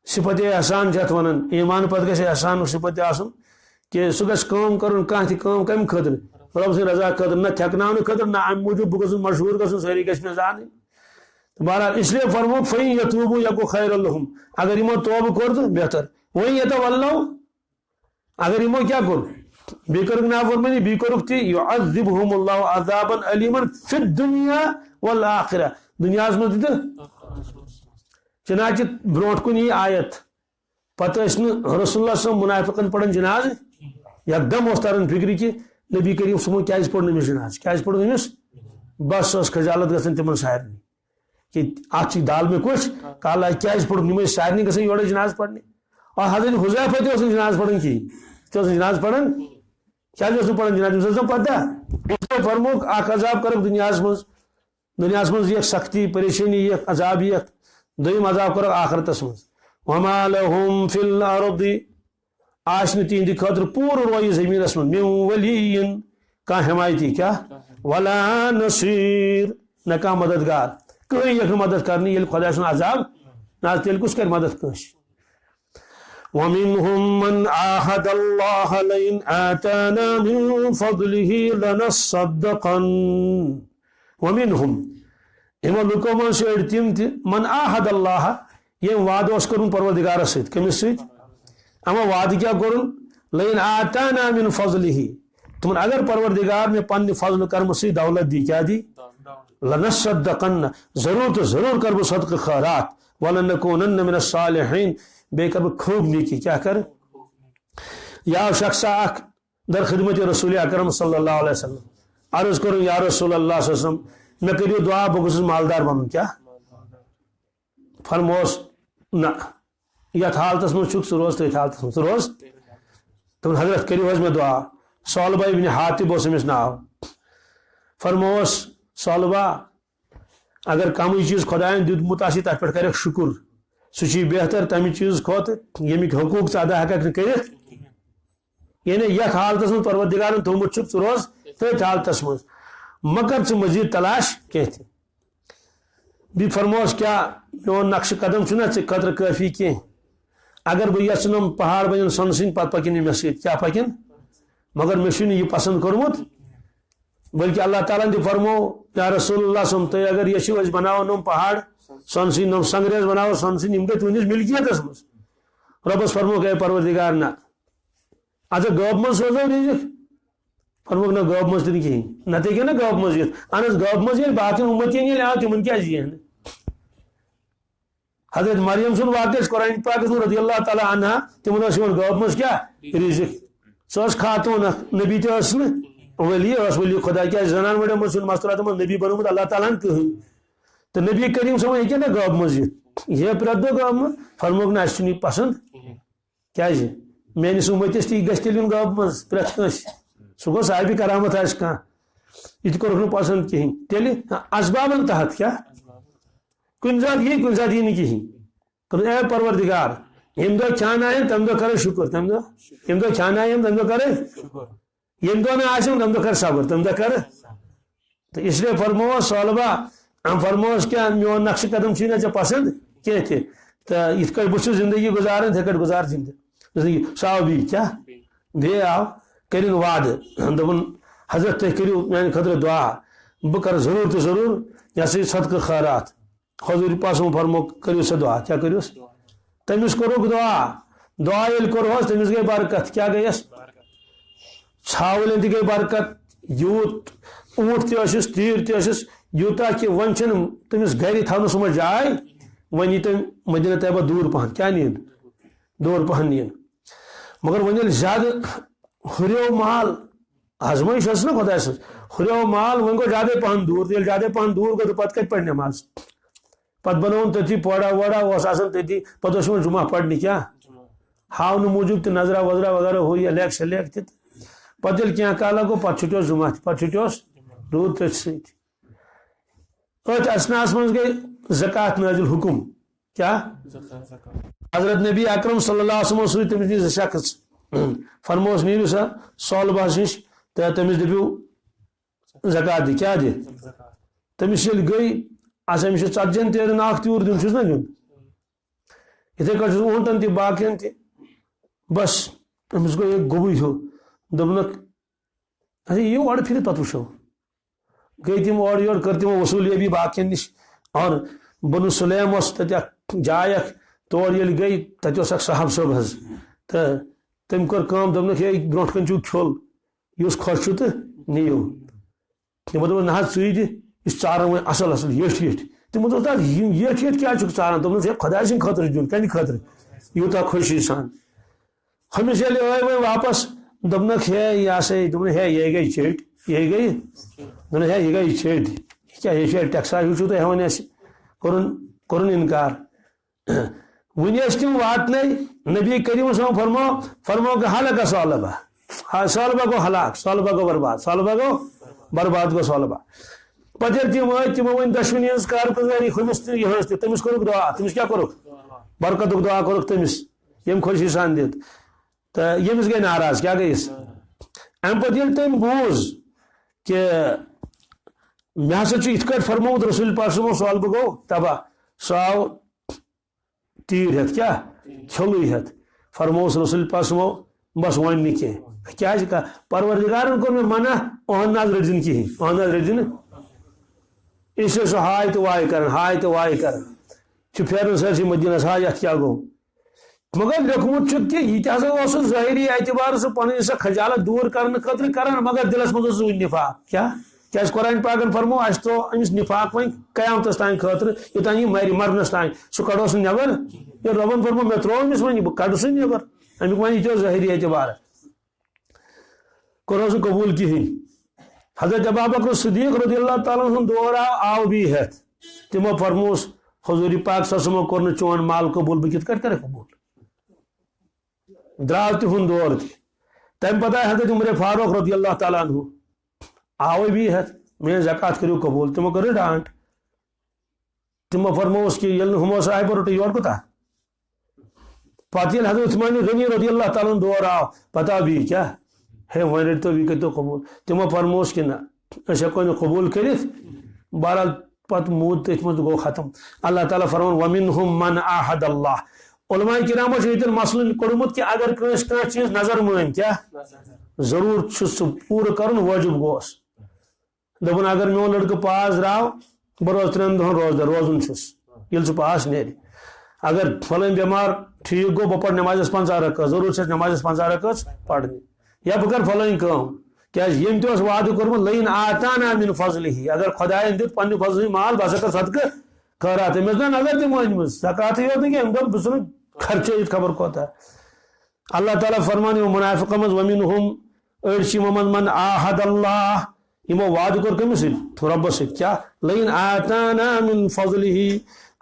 صفت احسان چھِ اتھ ونان ایمان پتہٕ گژھِ احسانُک صفت تہِ آسُن کہ سُہ گژھِ کٲم کَرُن کانٛہہ تہِ کٲم کمہِ خٲطرٕ رۄب سٕنٛدِ رضا خٲطرٕ نہ تھٮ۪کناونہٕ خٲطرٕ نہ امہِ موٗجوٗب بہٕ گوٚژھُس مشہوٗر گژھُن سٲری گژھِ مےٚ زانٕنۍ تہٕ بہرحال اس لیے فرمو فَإِن يَتوٗبوٗ یَکُن خَیرًا لَهُم اگر یِمو توبہٕ کوٚر تہٕ بہتر وۄنۍ یَتَوَلَّو اگر یِمو کیٛاہ کوٚر بیٚیہِ کٔرٕکھ نافرمٲنی بیٚیہِ کوٚرُکھ تہِ یُعذِبہُم اللہ عذابًا علیٖمًا فی الدُنیا والآخرہ دُنیاہس منٛز تہِ تہٕ چنانچہ برونٛٹھ کُن یی آیت پتہٕ ٲسۍ نہٕ رسول اللہ صلی منافقن پران جناز یکدم اوس تران فکرِ کہِ نبی کریم صٲبن کیازِ پوٚر نہٕ أمِس جناز کیازِ پوٚر نہٕ أمِس بس ٲس خجالت گژھان تِمن سارنٕے کہ اتھ چھِ دال میں کچھ کالا کیازِ پوٚرُکھ یِم ٲسۍ سارنٕے گژھان یورے جناز پرنہِ اور حضرت حذیفہ تہِ اوس نہٕ جناز پران کِہیٖنۍ تہِ اوس نہٕ جناز پران کیازِ اوس نہٕ پران جناز أمِس ٲس نہٕ پتہ أمۍ فرمووُکھ اکھ عذاب کرُکھ دُنیاہس منٛز یِیَکھ سختی پریشٲنی یِیَکھ عذاب یِیَکھ دوٚیِم عذاب کرُکھ آخرتس منٛز وما لهم فی الارض آس نہٕ تِہنٛدِ خٲطرٕ پوٗرٕ رویہِ زٔمیٖنس منٛز من ولی کانٛہہ حمایتی کیٛاہ ولا نصیٖر نہ کانٛہہ مددگار کٕہٕنۍ یِیَکھ نہٕ مدد کرنہِ ییٚلہِ خۄداے سُنٛد عذاب نہ تیٚلہِ کُس کرِ مدد کٲنٛسہِ ومنهم من عاهد الله لئن آتانا من فضله لنصدقن ومنهم یِمو لُکو منٛز چھِ أڑۍ تِم تہِ من عاهد الله ییٚمۍ وعدٕ اوس کوٚرمُت پروردگارس سۭتۍ کٔمِس سۭتۍ اما وعدٕ کیٛاہ کوٚرُن لئن آتانا من فضله تِمن اگر پروردگار مےٚ پننہِ فضلہٕ کرمہٕ سۭتۍ دولت دی کیٛاہ دی لنصدقن ضروٗر تہٕ ضروٗر کرٕ بہٕ صدقہٕ خٲرات ولنکونن من الصالحین بیٚیہِ کرٕ بہٕ خوب نیکی کیٛاہ کرٕ یا شخصا اکھ در خدمت رسول اکرم صلی اللہ علیہ وسلم عرض کوٚرُن یا رسول اللہ صلی اللہ علیہ وسلم مےٚ کٔرِو دعا بہٕ گوٚژھُس مالدار بنُن کیٛاہ فرموس نہ یتھ حالتس منٛز چھُکھ ژٕ روز تٔتھۍ حالتس منٛز ژٕ روز دوٚپُن حضرت کٔرِو حظ مےٚ دعا صالبہ ابن حاتب اوس أمِس ناو فرموس صالبہ اگر کمٕے چیٖز خۄدایَن دیُتمُت آسی تتھ پٮ۪ٹھ کریکھ شُکُر سُہ چھُے بہتر تمہِ چیٖز کھۄتہٕ ییٚمِکۍ حقوٗق ژٕ ادا ہٮ۪ککھ نہٕ کٔرِتھ یعنی یتھ حالتس منٛز پروردگارن تھوٚومُت چھُکھ ژٕ روز تٔتھۍ حالتس منٛز مہ کر ژٕ مزیٖد تلاش کینٛہہ تہِ بیٚیہِ فرموس کیٛاہ میون نقشہٕ قدم چھُنہ ژےٚ خٲطرٕ کٲفی کینٛہہ اگر بہٕ یژھٕ یِم پہاڑ بنن سۄنہٕ سٕنٛدۍ پتہٕ پکن یِم مےٚ سۭتۍ کیٛاہ پکن مگر مےٚ چھُنہٕ یہِ پسنٛد کوٚرمُت بلکہ اللہ تعالیٰ ہن تہِ فرمو یا رسول اللہ صم تُہۍ اگر یژھِو أسۍ بناوو یِم پہاڑ سۄنہٕ سٕنٛدۍ یِم سنگریز بناوو سۄنہٕ سٕنٛدۍ یِم گٔے تُہنٛدِس ملکیتس منٛز رۄبس فرموکھ اے پروردگار نہ اچھا گٲبہٕ منٛز سوزو رِزق فرموکھ نہ گٲبہٕ منٛز تہِ نہٕ کِہیٖنۍ نتہٕ ہیٚکہِ نہ گٲبہٕ منٛز یِتھ اہن حظ گٲبہٕ منٛز ییٚلہِ باقین اُمتین ییٚلہِ آو تِمن کیازِ یِیہِ نہٕ حضرت مریم سُنٛد واقعہ چھُ قرآن پاکس منٛز رضی اللہ تعالیٰ عنہا تِمن اوس یِوان گٲبہٕ منٛز کیٛاہ رِزق سۄ ٲس خاتوٗن اکھ نبی تہِ ٲس نہٕ ولی ٲس ولی خۄدا کیٛازِ زنان مڑٮ۪ن منٛز چھُنہٕ مستوراتن منٛز نبی بنومُت اللہ تعالیٰ ہن کٕہٕنۍ تہٕ نبی کریم صٲبن ہیٚکہِ نہ گٲبہٕ منٛز یِتھ یہِ پرٛٮ۪تھ دۄہ گٲبہٕ منٛز فرموکھ نہ اَسہِ چھُنہٕ یہِ پسنٛد کیٛازِ میٲنِس اُمتِس تہِ گژھِ تیٚلہِ یُن گٲبہٕ منٛز پرٛٮ۪تھ کٲنٛسہِ سُہ گوٚو صاحبِ کرامت آسہِ کانٛہہ یہِ تہِ کوٚرُکھ نہٕ پسنٛد کِہیٖنۍ تیٚلہِ اسبابن تحت کیٛاہ کُنہِ ساتہٕ یی نہٕ کِہیٖنۍ اے پروردگار ییٚمہِ دۄہ کھیٛاناین تمہِ دۄہ کرے شُکر تمہِ دۄہ ییٚمہِ دۄہ کھیٛانایم تمہِ دۄہ کرے ییٚمہِ دۄہ نہٕ آسیم تمہِ دۄہ کر صبر تمہِ دۄہ کرٕ تہٕ اس لیے فرمووس صالبہ فرمووس کیٛاہ میون نقشہٕ قدم چھُے نہ ژےٚ پسنٛد کینٛہہ تہِ تہٕ یِتھ کٲٹھۍ بہٕ چھُس زندگی گُزاران تِتھٕے کٲٹھۍ گُزار زندگی سُہ آو بیٚیہِ کیٛاہ بیٚیہِ آو کٔرِن وعدٕ دوٚپُن حضرت تُہۍ کٔرِو میانہِ خٲطرٕ دعا بہٕ کرٕ ضروٗر تہٕ ضروٗر یہِ ہسا یہِ صدقہٕ خٲرات حضوٗر پاک صٲبن فرموو کٔرِو سا دعا کیٛاہ کٔرِوس تٔمِس کوٚرُکھ دعا ییٚلہِ کوٚرہوس تٔمِس گٔے برکت کیٛاہ گٔیس ژھاوٕلٮ۪ن تہِ گٔے برکت یوٗت اوٗنٹ تہِ ٲسِس تیٖر تہِ ٲسِس یوٗتاہ کہِ وۄنۍ چھِنہٕ تٔمِس گرِ تھاونس منٛز جاے وۄنۍ یی تٔمۍ مدیٖنہ طیبہ دوٗر پہن کیٛاہ نِیِن دوٗر پہن نِیِن مگر وۄنۍ ییٚلہِ زیادٕ ہُریو مال آزمٲیش ٲس نا خۄداے سٕنٛز ہُریو مال وۄنۍ گوٚو زیادے پہن دوٗر تہٕ ییٚلہِ زیادے پہن دوٗر گوٚو تہٕ پتہٕ کتہِ پرِ نٮ۪ماز پتہٕ بنووُن تٔتھی پورا وورا اوس آسان تٔتھی پتہٕ اوس یِوان جُمعہ پرنہِ کیٛاہ ہاونہٕ موٗجوٗب تہِ نظرا وظرا وغیرہ ہُہ یہِ لیک شلیک تہِ پتہٕ ییٚلہِ کینٛہہ کالا گوٚو پتہٕ چھُٹیوس جُمعہ تہِ پتہٕ چھُٹیوس روٗد تٔتھۍ سۭتۍ أتھۍ اسناہس منٛز گٔے زکات نٲزِل حُکُم کیٛاہ حضرت نبی اکرم صلی اللہ علیہ وسلم سۭتۍ تٔمِس نِش زٕ شخص فرمووس نیٖرِو سا صالبہس نِش تہٕ تٔمِس دٔپِو زکات دِ کیٛاہ دِ تٔمِس ییٚلہِ گٔے اچھا أمِس چھُ ژتجین تیرن اکھ تیوٗر دیُن چھُس نا دیُن یِتھٕے کٲٹھۍ چھُس اوٗنٹن تہِ باقین تہِ بس أمِس گوٚو یہِ گوٚبُے ہیوٗ دوٚپنکھ اچھا یِیِو اورٕ پھِرِتھ پتہٕ وٕچھو گٔے تِم اورٕ یورٕ کٔر تِمو وصوٗلیٲبی باقین نِش اور بنو سُلیم اوس تتہِ اکھ جاے اکھ تور ییٚلہِ گٔے تتہِ اوس اکھ صاحب صٲب حظ تہٕ تم کر کام دمنک ہے برونٹ کن چو کھول یہ خوش تو نیو تمو دپ نہ ژی دِ یہ ژاران وۄنۍ اصل اصل یٹھ یٹھ تمو دوٚپ تتھ یٹھ یٹھ کیا چھُکھ ژاران دوٚپنس ہے خۄداے سٕنٛدِ خٲطرٕ دیُن کَمہِ خٲطرٕ یوٗتاہ خوشی سان ہمس ییٚلہِ آے وۄنۍ واپس دوٚپنکھ ہے یہ ہسا دوٚپن ہے یہ گٔے چیٚٹۍ یہ گٔے دوٚپن ہے یہ گٔے چیٚٹۍ یہ کیٛاہ یہ چھِ ٹیکسا ہیوٗ چھُو تُہۍ ہٮ۪وان اَسہِ کوٚرُن اِنکار وٕنہِ ٲسۍ تِم واتنے نبی کریم صٲب فرمو کہ ہلاک صالبہ گوٚو ہلاک صالبہ گوٚو برباد صالبہ گوٚو برباد گوٚو صالبہ پتہٕ ییٚلہِ تِم وٲتۍ تِمو ؤنۍ دۄشوٕنی ہٕنٛز کارگُزٲری ہُمِس تہِ یِہٕنٛز تہِ تٔمِس کوٚرُکھ دعا تٔمِس کیٛاہ کوٚرُکھ برکتُک دعا کوٚرُکھ تٔمِس ییٚمۍ خوشی سان دِتھ تہٕ ییٚمِس گٔے ناراض کیٛاہ گٔیِس اَمہِ پتہٕ ییٚلہِ تٔمۍ بوٗز کہ مےٚ ہسا چھُ یِتھ کٲٹھۍ فرمومُت رسول پاک صٲبن صالبہٕ گوٚو تباہ سُہ آو تیٖر ہٮ۪تھ کیٛاہ کھیوٚلٕے ہٮ۪تھ فرمووُس رسول پاک صٲبو بس وۄنۍ نہٕ کینٛہہ کیٛازِ پروردگارن کوٚر مےٚ منع اُہُنٛد نظ رٔٹۍ زِنہٕ کِہیٖنۍ اُہُنٛد نظ رٔٹۍ زِنہٕ اس لیے سُہ ہاے تہٕ واے کران چھُ پھیران سٲرسٕے مدیٖنس ہاے یتھ کیٛاہ گوٚو مگر لیوکھمُت چھُکھ کہ یہِ تہِ ہسا اوس سُہ ظٲہری اعتبار سُہ پنٕنۍ سۄ خجالت دوٗر کرنہٕ خٲطرٕ کران مگر دلس منٛز اوس سُے نفاق کیٛاہ کیٛازِ قرآن پاکن فرمو اَسہِ ترٛوو أمِس نفاق وۄنۍ قیامتس تانۍ خٲطرٕ یوٚتانۍ یہِ مرِ مرنس تانۍ سُہ کڑو سُہ نٮ۪بر ییٚلہِ رۄبن فرمو مےٚ ترٛوو أمِس وۄنۍ بہٕ کڑٕ سُہ نٮ۪بر امیُک وۄنۍ یہِ تہِ اوس ظٲہری اعتبار کوٚرو سُہ قبوٗل کِہیٖنۍ حضرت ابوبکر صدیق رضی اللہ تعالیٰ ہُنٛد دور آو بیٚیہِ ہٮ۪تھ تِمو فرمووُس حضوٗرِ پاک صلی اللہ علیہ وسلمو کوٚر نہٕ چون مال قبوٗل بہٕ کِتھ کٔٹھۍ کرٕ قبوٗل درٛاو تِہُنٛد دور تہِ تمہِ پتہٕ آے حضرت عمر فاروق رضی اللہ تعالیٰ عنہ آوے بیٚیہِ ہٮ۪تھ میٲنۍ زکات کٔرِو قبوٗل تِمو کٔرٕن ڈانٹ تِمو فرمووُس کہ ییٚلہِ نہٕ ہُمو صاحبو رٔٹٕے یورٕ کوٗتاہ پتہٕ ییٚلہِ حضرت عثمان غنی رضی اللہ تعالیٰ ہُنٛد دور آو پتہٕ آو بیٚیہِ کیٛاہ ہے وۄنۍ رٔٹۍتو بیٚیہِ کٔرۍتو قبوٗل تِمو فرمووُس کہ نہ أسۍ ہٮ۪کو نہٕ قبوٗل کٔرِتھ بہرحال پتہٕ موٗد تٔتھۍ منٛز گوٚو ختم اللہ تعالیٰ فرمون ومنہم من عاہد اللہ علماء کرامو چھُ ییٚتٮ۪ن مسلہٕ کوٚڑمُت کہ اگر کٲنٛسہِ کانٛہہ چیٖز نظر مٲنۍ کیٛاہ ضروٗر چھُ سُہ پوٗرٕ کرُن وٲجِب گوس دوٚپُن اگر میون لڑکہٕ پاس درٛاو بہٕ روزٕ 3 دۄہن روزدر روزُن چھُس ییٚلہِ سُہ پاس نیرِ اگر فلٲنۍ بٮ۪مار ٹھیٖک گوٚو بہٕ پرٕ نٮ۪مازس 50 رکعت ضروٗر چھِ اَسہِ نٮ۪مازس 50 رکعت پرنہِ یا بہٕ کرٕ فلٲنۍ کٲم کیٛازِ ییٚمۍ تہِ اوس وعدٕ کوٚرمُت لئن آتانا من فضلہ اگر خۄدایَن دیُت پننہِ فضلہِ مال بہٕ ہسا کر صدقہٕ خٲرات أمۍ ٲس نہ نظر تہِ مٲنۍمٕژ زکاتٕے یوت نہٕ کینٛہہ أمۍ دوٚپ بہٕ ژھٕنہٕ خرچٲیِتھ خبر کوتاہ اللہ تعالیٰ فرمان یِمو مُنافِقن منٛز ومنہم أڑۍ چھِ یِمو منٛز من عاہد اللہ یِمو وعدٕ کوٚر کٔمِس سۭتۍ رۄبس سۭتۍ کیٛاہ لئن آتانا من فضلہ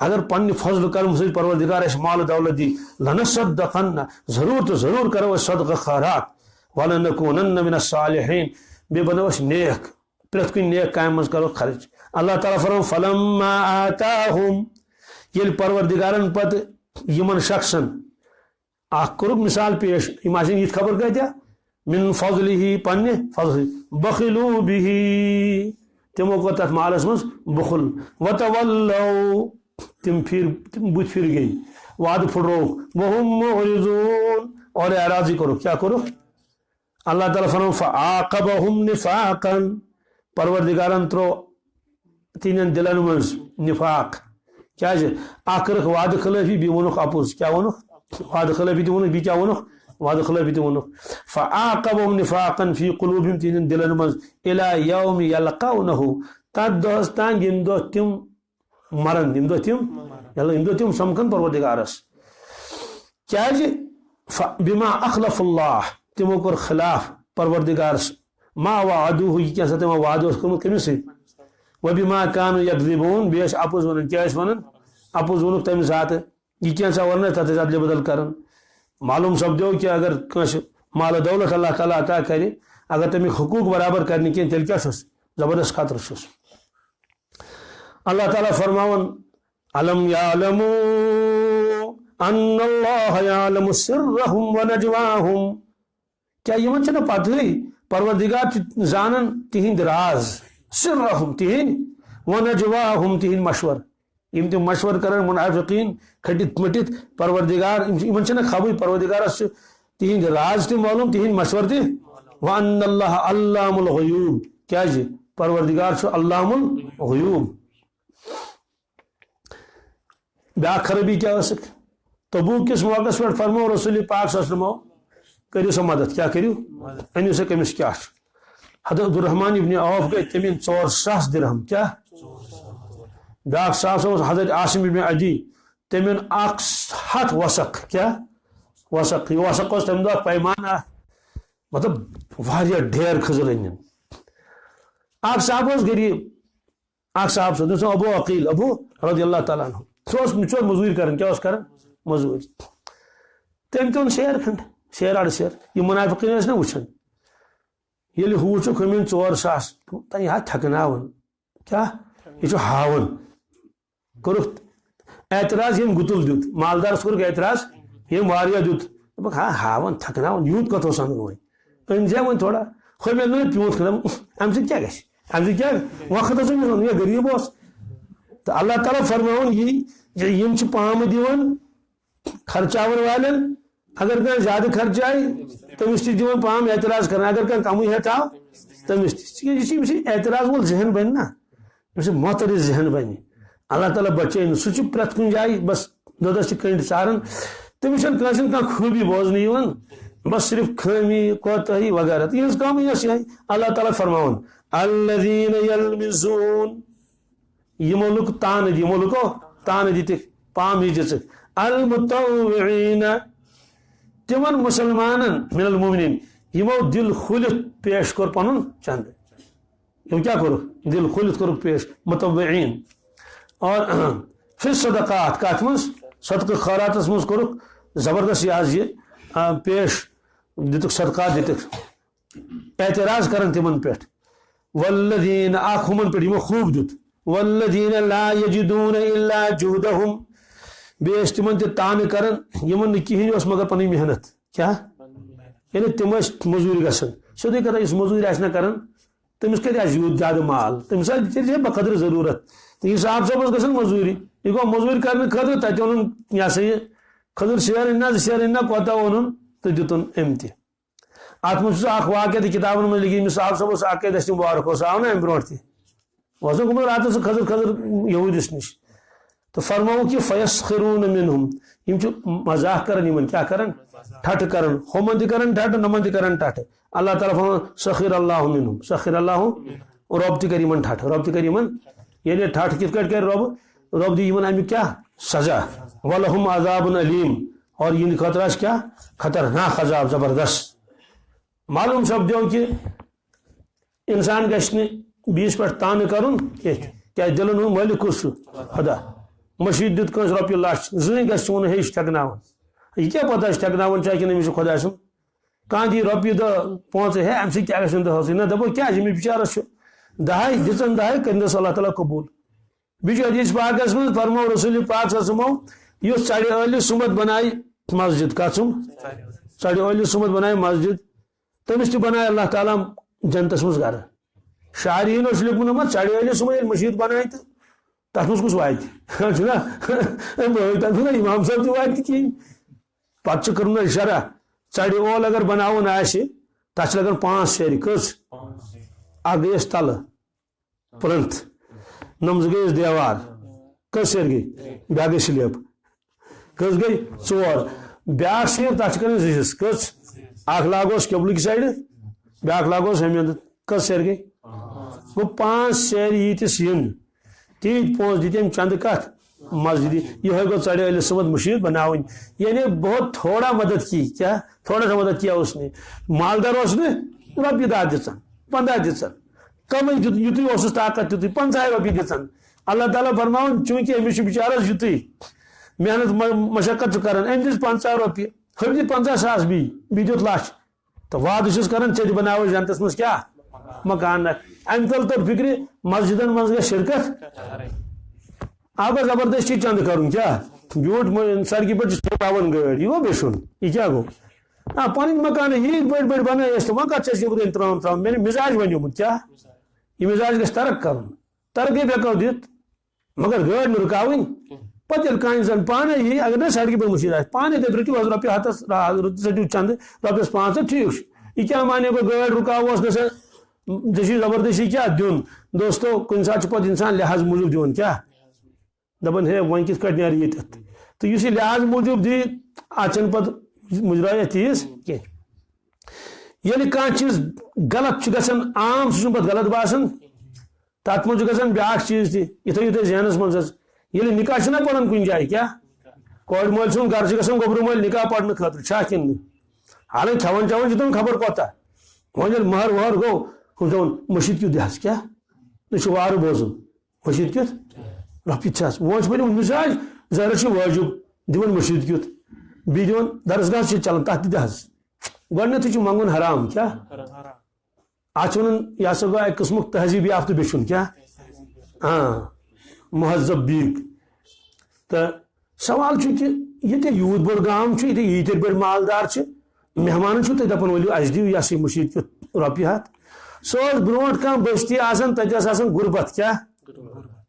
اگر پننہِ فضلہٕ کرم سۭتۍ پروردگار اَسہِ مال دولت دی لنصدقن ضروٗر تہٕ ضروٗر کرو أسۍ صدقہٕ خٲرات ولنکونن من الصالحین بیٚیہِ بنو أسۍ نیک پرٛٮ۪تھ کُنہِ نیک کامہِ منٛز کرو خرچ اللہ تعالیٰ فرمو فلما آتاہم ییٚلہِ پروردگارن پتہٕ یِمن شخصن اکھ کوٚرُکھ مثال پیش یِم آسن یِتھ خبر کۭتیاہ من فضلہ پننہِ فضلہِ بخلو بِہی تِمو کوٚر تتھ مالس منٛز بخل وتولو تِم بٕتھِ پھِرِ گٔے وعدٕ پھٕٹرووُکھ وہم معرضون اور اعراضی کوٚرُکھ کیٛاہ کوٚرُکھ اللہ تعالیٰ فرمو فعاقبہم نفاقا پروردگارن ترٛوو تِہنٛدٮ۪ن دلن منٛز نفاق کیٛازِ اکھ کٔرٕکھ وعدٕ خلٲفی بیٚیہِ ووٚنُکھ اپُز کیٛاہ ووٚنُکھ وعدٕ خلٲفی تہِ ووٚنُکھ بیٚیہِ کیٛاہ ووٚنُکھ وعدٕ خلٲفی تہِ ووٚنُکھ فعاقبہم نفاقا فی قلوبہم تِہنٛدٮ۪ن دلن منٛز الی یوم یلقونہ تتھ دۄہس تانۍ ییٚمہِ دۄہ تِم مرن ییٚمہِ دۄہ تِم سمکھن پروردگارس کیٛازِ بما اخلف اللہ تِمو کوٚر خلاف پروردگارس ما وعدوہ یہِ کیٛاہ سا تِمو وعدٕ اوس کوٚرمُت کٔمِس سۭتۍ وبما كانوا یکذبون بیٚیہِ ٲسۍ اپُز ونان کیٛاہ ٲسۍ ونان اپُز ووٚنُکھ تمہِ ساتہٕ یہِ کینٛژھا ووٚن تتھ ٲسۍ ادلہِ بدل کران معلوم سپدیو کہ اگر کٲنٛسہِ مالہٕ دولت اللہ تعالیٰ عطا کرِ اگر تمیُک حقوٗق برابر کرِ نہٕ کینٛہہ تیٚلہِ کیٛاہ چھُس زبردست خطرٕ چھُس اللہ تعالیٰ فرماوان الم یعلموا ان اللہ یعلم سرہم ونجواہم کیا یِمن چھنہٕ پتہٕے پروردگار چھُ زانان تِہنٛدۍ راز سرہم تِہنٛدۍ ونجواہم تِہنٛدۍ مشور یِم تِم مشور کران منافقین کھٔٹِتھ مٔٹِتھ پروردگار یِمن چھنہٕ خبرٕے پروردگارس چھُ تِہنٛدۍ راز تہِ معلوٗم تِہنٛدۍ مشور تہِ وان اللہ علام الغیوب کیٛازِ پروردگار چھُ علام الغیوب بیاکھ خرٲبی کیٛاہ ٲسٕکھ تبوٗک کِس موقعس پٮ۪ٹھ فرمو رسول پاک صلی اللہ علیہ وسلمو کرو سا مدد کیا کرو انو سا کمس کیا حضرت عبدالرحمان ابن عوف گئی تمین 400 درہم کیا بیاکھ صاحب حضرت عاصم ابن عدی تمین 100 وسق کیا وسق یہ وسق اس تم دہ پیمانہ مطلب واریاہ ڈھیر کھزر ان اخ صاحب اس غریب اخ صاحب سے ابو عقیل ابو رضی اللہ تعالیٰ عنہ سو مزوری کرن کیا اس کرن مزوری تم تون شیر کھنڈ شیر اڑ شیر یہ منافقین اس نہ وچھن یلی ہو چھ کھمین 400 تا یہ تھکناون کیا یہ چھ ہاون کرت اعتراض یم گتل دیت مالدار کور اعتراض یم واریاہ دیت ہاں ہاون تھکناون یوت کتو سن وے انجا ون تھوڑا کھمین نہ پیوت کھم ام سے کیا گش ام سے کیا وقت اس میں یہ غریب اس تو اللہ تعالیٰ فرماون یہ یم چھ پام دیون خرچاون والن اگر کہیں زیادہ خرچ آئے تمس تیون پام اعتراض کرنا اگر کہیں کم ہٹا تمس یہ اعتراض وول ذہن بن نا یہ محترض ذہن بن اللہ تعالیٰ بچے سہ پریت کن جائے بس دودس کنڈ ژارن تمس کھانا کھانا خوبی بوزن بس صرف خامی کوتاہی وغیرہ تو یہ کام یہ اللہ تعالیٰ فرماون الذین یلمزون یمو لوگ تان دی یمو لوگو تان دی پام ہی المتطوعین تمن مسلمانن من المؤمنین یمو دل کھلت پیش کر پنن چند یم کیا کرو دل کھلت کر پیش متطوعین اور فی صدقات کات من صدقہ خیرات من کر زبردست یہ پیش دتک صدقات دتک اعتراض کرن تمن پیٹ والذین آخمن پیٹ یمو خوب دت والذین لا یجدون الا جهدهم بیس تمن تان کرن یمن کہین اس مگر پنی محنت کیا یعنی تم مزوری گسن سیدھے کتھ اس مزوری آس کرن تمس کتھ یوت زیادہ مال تمس بقدر ضرورت تو یہ صاحب صاحب گسن مزوری یہ گو مزوری کرنے خاطر تتہ اون یہ سا یہ خضر شیر انہ شیر انہ کوتا اون تو دتن ام تہ ات من اخ واقعہ کتابن من لکھی صاحب صاحب عقیدہ مبارک اس آو نا ام برونٹ تہ وسن گومت رات سے خضر خضر یہودس نش تو فرماؤ کہ فیسخرون منہم یم چھ مزاح کرن یمن کیا کرن ٹھٹ کرن ہمن تہ کرن ٹھٹ نمن تہ کرن ٹھٹ اللہ تعالیٰ فرمان سخر اللہ منہم سخر اللہ رب تہ کر یمن ٹھٹ رب تہ کر یمن یعنی ٹھٹ کت کٹ کر رب دی یمن امیک کیا سزا ولہم عذاب علیم اور یہ خطرہ کیا خطرناک عذاب زبردست معلوم سپدو کہ انسان گھس بیس پہ تان کرن کیا دلن ہند مالک کس خدا مشید دت کنس رۄپیہِ لچھ زٕنۍ گژھِ ون ہے ٹھکناون یہ کیا پتہ ٹھکناون چاہے کہ أمِس چھُ خدا سُنٛد کانٛہہ دی رۄپیہِ دہ پانٛژھ ہے امہِ سۭتۍ کیٛاہ گژھِ دہسٕے نہ دپو کیٛازِ أمِس بِچارس چھُ دہاے دِژن دہاے کٔرنس اللہ تعالیٰ قبوٗل بیٚیہِ چھُ حدیث پاکس منٛز فرمو رسول پاک صلی اللہ علیہ وسلم یُس ژرِ عٲلِس سُمت بنایہِ مسجد کتھ سُم ژرِ عٲلِس سُمت بنایہِ مسجد تٔمِس تہِ بنایہِ اللہ تعالیٰ جنتس منٛز گرٕ شارحیٖن اوس لیوٗکھمُت ژرِ عٲلِس سُمت ییٚلہِ مشیٖد بنایہِ تہٕ تر مز کس واتہ نا امام صاحب تہ واتہ کہین پتہ کرن شرح ژرِ اول اگر بناون آسہِ تتھ لگن 5 سیرِ کٔژ اکھ گٔیس تلہٕ پلنتھ نمز گٔیس دیوار کٔژ سیرِ گٔے بیاکھ گٔے سلیب کٔژ گٔے 4 بیاکھ سیر تتھ کرن 2 حصہٕ کٔژ اکھ لاگوس قبلٕکۍ سایڈٕ بیاکھ لاگوس ہمہِ اندٕ کٔژ سیرِ گٔے گوٚو 5 سیرِ ییٖتِس ین تیت پونس دتم چند کت مسجد یہ گو ژرِ عٲلِس سُمت مشید بناون یعنی بہت تھوڑا مدد کی کیا تھوڑا سا مدد کیا اس نے مالدار اس نے رۄپیہِ 10 دِژن 15 دِژن کمٕے یُتُے اوسُس طاقت تیُتُے 50 رۄپیہِ دِژن اللہ تعالیٰ فرماون چوٗنٛکہِ أمِس چھُ بِچارس یُتُے محنت مشقت چھُ کران أمۍ دِژ 50 رۄپیہِ ہُمۍ دِتۍ 50,000 بیٚیہِ دیُت لچھ تہٕ وعدٕ چھُس کران ژےٚ تہِ بناوو جنتس منٛز کیٛاہ مکان ام تل تو فکر مسجدن مز گژھِ شرکت اب زبردستی چند کرن کیا بیوٹ سڑکہ پہ چلاون گاڑی یہ گو بیشن یہ کیا گو پن مکان یہ بڑ بڑ بن وہ کت سے ترا میرے مزاج ونیومت کیا یہ مزاج گھس ترک کرن ترقی ہیکو دت مگر گاڑی نہ رکاون پتہ یل کان زن پانے یہ اگر نہ سڑکہ پہ مشید آس پانے دپ رٹو حض رۄپیہِ ہتس رٹو چند رۄپیس 5 ٹھیک یہ کیا مانے گو گاڑی رکاوس گژھان جیسی زبردستی کیا دن دوستو کن سات پتہ انسان لحاظ موجود دون کیا دپان ہے وۄنۍ کِتھ کٲٹھۍ نیرِ ییٚتٮ۪تھ تو یُس یہِ لحاظ موجود دی اتھ چھنہٕ پتہٕ مُجرا تیٖژ کینٛہہ یل کان چیز غلط گژھان عام سہ پتہ غلط باسان تک من گژھان بیاکھ چیز تہ یہ تھٲیِو تُہۍ ذہنس منٛز حظ ییٚلہِ نکاح چھُنہ پران کُنہِ جایہِ کیٛاہ کورِ مٲلۍ سُنٛد گرٕ چھُ گژھان گوٚبرٕ مٲلۍ نکاح پرنہٕ خٲطرٕ چھا کِنہٕ نہٕ حالانکہِ کھٮ۪وان چٮ۪وان چھِ تِم خبر کوتاہ وۄنۍ ییٚلہِ مہر وہر گوٚو ہُہ دپان مٔشیٖد کیُتھ دِ حظ کیٛاہ نہ چھُ وارٕ بوزُن مٔشیٖد کیُتھ رۄپیہِ چھِ حظ وۄنۍ چھِ پَتہٕ مِزاج ظٲہِر چھُ وٲجِب دِوان مٔشیٖد کیُتھ بیٚیہِ دِوان درسگاہ چھِ چلان تَتھ تہِ دِ حظ گۄڈنیٚتھٕے چھُ منٛگُن حرام کیٛاہ اَتھ چھِ وَنان یہِ ہسا گوٚو اَکہِ قٕسمُک تہذیٖب یافتہٕ بیٚچھُن کیٛاہ مہذب بیٖک تہٕ سوال چھُ کہِ ییٚتہِ یوٗت بوٚڑ گام چھُ ییٚتہِ ییٖتیٛاہ بٔڑۍ مالدار چھِ مہمانن چھُو تُہۍ دپان ؤلِو اَسہِ دِیِو یہِ ہسا یہِ مٔشیٖد کیُتھ رۄپیہِ ہَتھ سُہ ٲس برونٛٹھ کانٛہہ بٔستی آسان تَتہِ ٲس آسان غُربت کیٛاہ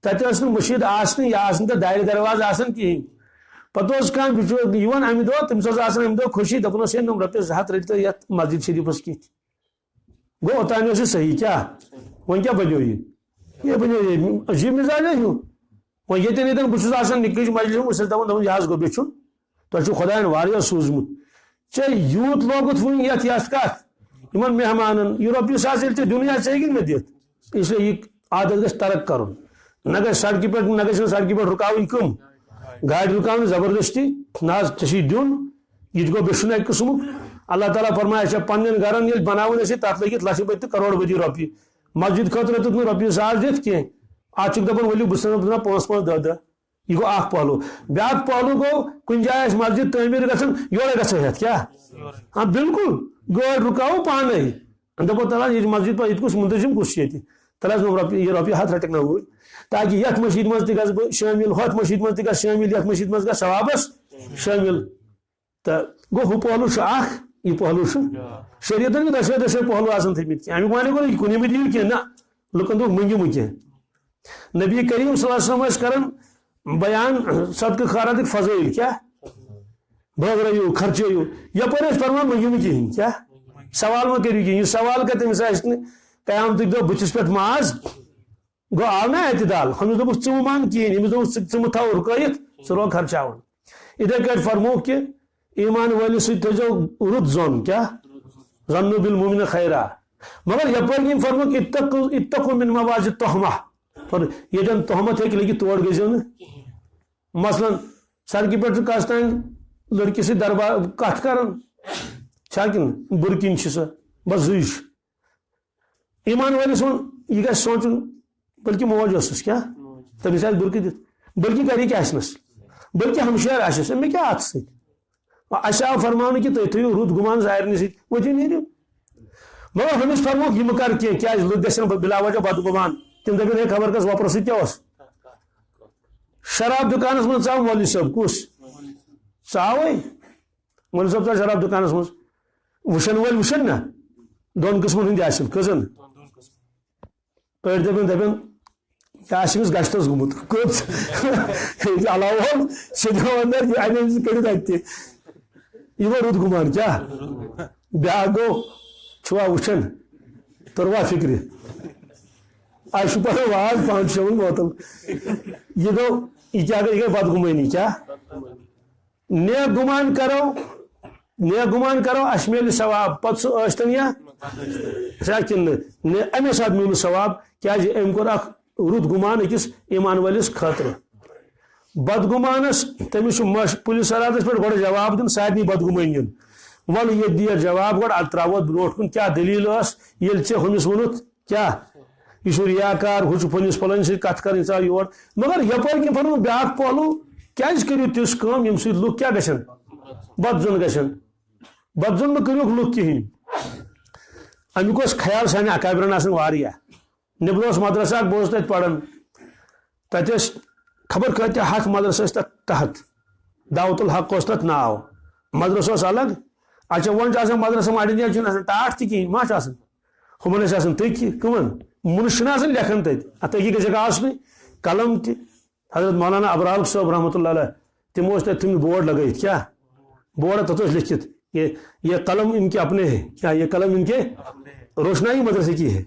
تَتہِ ٲس نہٕ مٔشیٖد آسنٕے یہِ آسہٕ نہٕ تَتہِ دارِ دروازٕ آسان کِہیٖنۍ پتہٕ اوس کانٛہہ بِچور یِوان اَمہِ دۄہ تٔمِس ٲس آسان اَمہِ دۄہ خوشی دَپان اوس ہے نۄم رۄپیَس 200 رٔٹۍ تو یَتھ مسجد شریٖفس کِتھ گوٚو اوٚتانۍ اوس یہِ صحیح کیٛاہ وۄنۍ کیٛاہ بنیو یہِ بنیو یہِ عجیٖب مِزاج ہے ہیوٗ وۄنۍ ییٚتٮ۪ن بہٕ چھُس آسان نِکٕچ مجلہِ بہٕ چھُس دپان یہِ حظ گوٚو بیٚچھُن تۄہہِ چھُو خۄدایَن واریاہ سوٗزمُت ژےٚ یوٗت لوگُتھ وٕنہِ یَتھ کَتھ یِمن مہمانن یہِ رۄپیہِ ساس ییٚلہِ ژےٚ دُنیا ژٕ ہیٚککھ مےٚ دِتھ اسلیے یہِ عادت گژھِ ترک کرُن نہ گژھِ سڑکہِ پٮ۪ٹھ نہ گژھن سڑکہِ پٮ۪ٹھ رُکاوٕنۍ کٕم گاڑِ رُکاونہٕ زبردستی نہ حظ ژےٚ چھُے دیُن یہِ تہِ گوٚو بیٚچھُن اَکہِ قٕسمُک اللہ تعالیٰ فرمایہِ اَسہِ چھا پننٮ۪ن گرن ییٚلہِ بناوٕنۍ ٲسۍ تتھ لٔگِتھ لچھِ بٔدی تہٕ کروڑ بٔدی رۄپیہِ مسجد خٲطرٕ ہیوٚتُکھ نہٕ رۄپیہِ ساس دِتھ کینٛہہ اتھ چھُکھ دپان ؤلِو بہٕ چھُس دِوان 5-5 10 یہ گو اخ پہلو بیاکھ پہلو گو کُنہِ جایہِ آسہِ مسجد تعمیٖر گژھان یورے گژھو ہٮ۪تھ کیٛاہ ہاں بالکل گٲڑۍ رُکاوو پانے دپو تل حظ یہِ مسجد ییٚتہِ کُس مُنتظم کُس چھُ ییٚتہِ تل حظ یہِ رۄپیہِ 100 رٹکھ نہ وٲرۍ تاکہِ یتھ مٔشیٖد منٛز تہِ گژھٕ بہٕ شٲمِل ہۄتھ مٔشیٖد منٛز تہِ گژھٕ شٲمِل یتھ مٔشیٖد منٛز گژھٕ ثوابس شٲمِل تہٕ گوٚو ہُہ پہلو چھُ اکھ یہِ پہلو چھُ شریعتن چھِ دۄشوے پہلو آسان تھٲمٕتۍ کینٛہہ امیُک معنی گوٚو یہِ کُنہِ مہٕ دِیِو کینٛہہ نہ لُکن دوٚپ مٔنگِو مہٕ کینٛہہ نبی کریم صلی اللہ علیہ وسلم ٲسۍ کران بیان صدقہٕ خیراتٕکۍ فضٲیل کیٛاہ بٲگرٲیِو خرچٲیِو یپٲرۍ ٲسۍ فرمان مٔنگِو نہٕ کِہیٖنۍ کیٛاہ سوال مہ کٔرِو کِہیٖنۍ یہِ سوال کر تٔمِس آسہِ نہٕ قیامتٕکۍ دۄہ بٕتھِس پٮ۪ٹھ ماز گوٚو آو نا اعتدال ہُمِس دوٚپُکھ ژٕ مہٕ مان کِہیٖنۍ أمِس دوٚپُکھ ژٕ مہٕ تھاو رُکٲیِتھ ژٕ روگ خرچاوان یِتھے کٲٹھۍ فرمووُکھ کہِ ایٖمان وٲلِس سۭتۍ تھٲیزیو رُت زوٚن کیٛاہ ظنُّ بالمؤمنِ خیرا مگر یپٲرۍ کِنۍ فرمووُکھ اتقوا من مواضع التہمہ ییٚتٮ۪ن تہمت ہیٚکہِ لٔگِتھ تور گٔژھِو نہٕ مثلاً سڑکہِ پٮ۪ٹھ چھُ کٲنٛسہِ تانۍ لڑکی سۭتۍ دربار کتھ کران چھا کِنہٕ بُرٕ کِنۍ چھِ سۄ بس زٕے چھُ ایٖمان وٲلِس ووٚن یہِ گژھِ سونٛچُن بلکہِ موج ٲسٕس کیٛاہ تٔمِس آسہِ بُرکہٕ دِتھ بلکہِ گرِکۍ آسنس بلکہِ ہمشیر آسٮ۪س مےٚ کیٛاہ اَتھ سۭتۍ اَسہِ آو فرماونہٕ کہِ تُہۍ تھٲیِو رُت گُمان سارنٕے سۭتۍ ؤتھِو نیٖرِو مگر ہُمِس فرمووُکھ یہِ مہٕ کر کینٛہہ کیٛازِ لُکھ گژھن بِلا وجہ بدگُمان تِم دپن ہے خبر کس وۄپرٕ سۭتۍ کیٛاہ اوس شراب دُکانس منٛز ژاو مولوی صٲب کُس ژٕ آوے مولوی صٲب ژاو شراب دُکانس منٛز وٕچھن وٲلۍ وٕچھن نا دۄن قٕسمن ہٕنٛدۍ آسن کٔژن أڑۍ دپن یہِ آسہِ أمِس گشتس گوٚمُت کٔژ علاوٕ سیٚدیو انٛدر یہِ اَنہِ أمِس کٔڑِتھ اَتہِ تہِ یہِ گوٚو رُت گُمان کیٛاہ بیاکھ گوٚو چھُوا وٕچھان تٔروا فِکرِ آز چھُ پتہٕ واز 5-6 بوتل یہِ گوٚو یہِ کیٛاہ گٔے یہِ گٔے بدگُمٲنی کیٛاہ نیک گُمان کرو اَسہِ میلہِ ثواب پتہٕ سُہ ٲسۍتن یا چھا کِنہٕ نہٕ اَمے ساتہٕ میوٗل ثواب کیٛازِ أمۍ کوٚر اکھ رُت گُمان أکِس ایٖمان وٲلِس خٲطرٕ بدگُمانس تٔمِس چھُ پُلیٖس عدالتس پٮ۪ٹھ گۄڈٕ جواب دیُن سارنٕے بدگُمٲنین وَلہٕ ییٚتہِ دِیَکھ جواب گۄڈٕ اَدٕ ترٛاوو برونٛٹھ کُن کیٛاہ دٔلیٖل ٲس ییٚلہِ ژےٚ ہُمِس ووٚنُتھ کیٛاہ یہِ چھُ رِیاکار ہُہ چھُ پننِس پلٲنۍ سۭتۍ کتھ کرٕنۍ ژاو یور مگر یپٲرۍ کِنۍ فرمو بیاکھ پہلو کیٛازِ کٔرِو تِژھ کٲم ییٚمہِ سۭتۍ لُکھ کیٛاہ گژھن بدزُن گژھن بدزُن مہ کٔرِوکھ لُکھ کِہیٖنۍ امیُک اوس خیال سانہِ اکابرن آسان واریاہ نیٚبرٕ اوس مدرسہ اکھ بہٕ اوسُس تتہِ پران تتہِ ٲسۍ خبر کۭتیاہ ہتھ مدرسہٕ ٲسۍ تتھ تحت دعوت الحق اوس تتھ ناو مدرسہٕ اوس الگ اچھا وۄنۍ چھُ آسان مدرسہٕ ماڑٮ۪ن جاین چھُنہٕ آسان ٹاٹھ تہِ کِہیٖنۍ ما چھُ آسان ہُمن ٲسۍ آسان تٔکۍ کٕمن مُنشہِ چھُنہٕ آسان لیکھان تتہِ تٔکی گژھکھ آسنٕے قلم تہِ حضرت مولانا ابرال صٲب رحمتہ اللہ علیہ تِمو ٲسۍ تتہِ تھٲمٕتۍ بورڈ لگٲیِتھ کیٛاہ بورڈ تتھ اوس لیکھِتھ یہ قلم ان کے اپنے ہے کیا یہ قلم ان کے روشنائی مدرسے کی ہے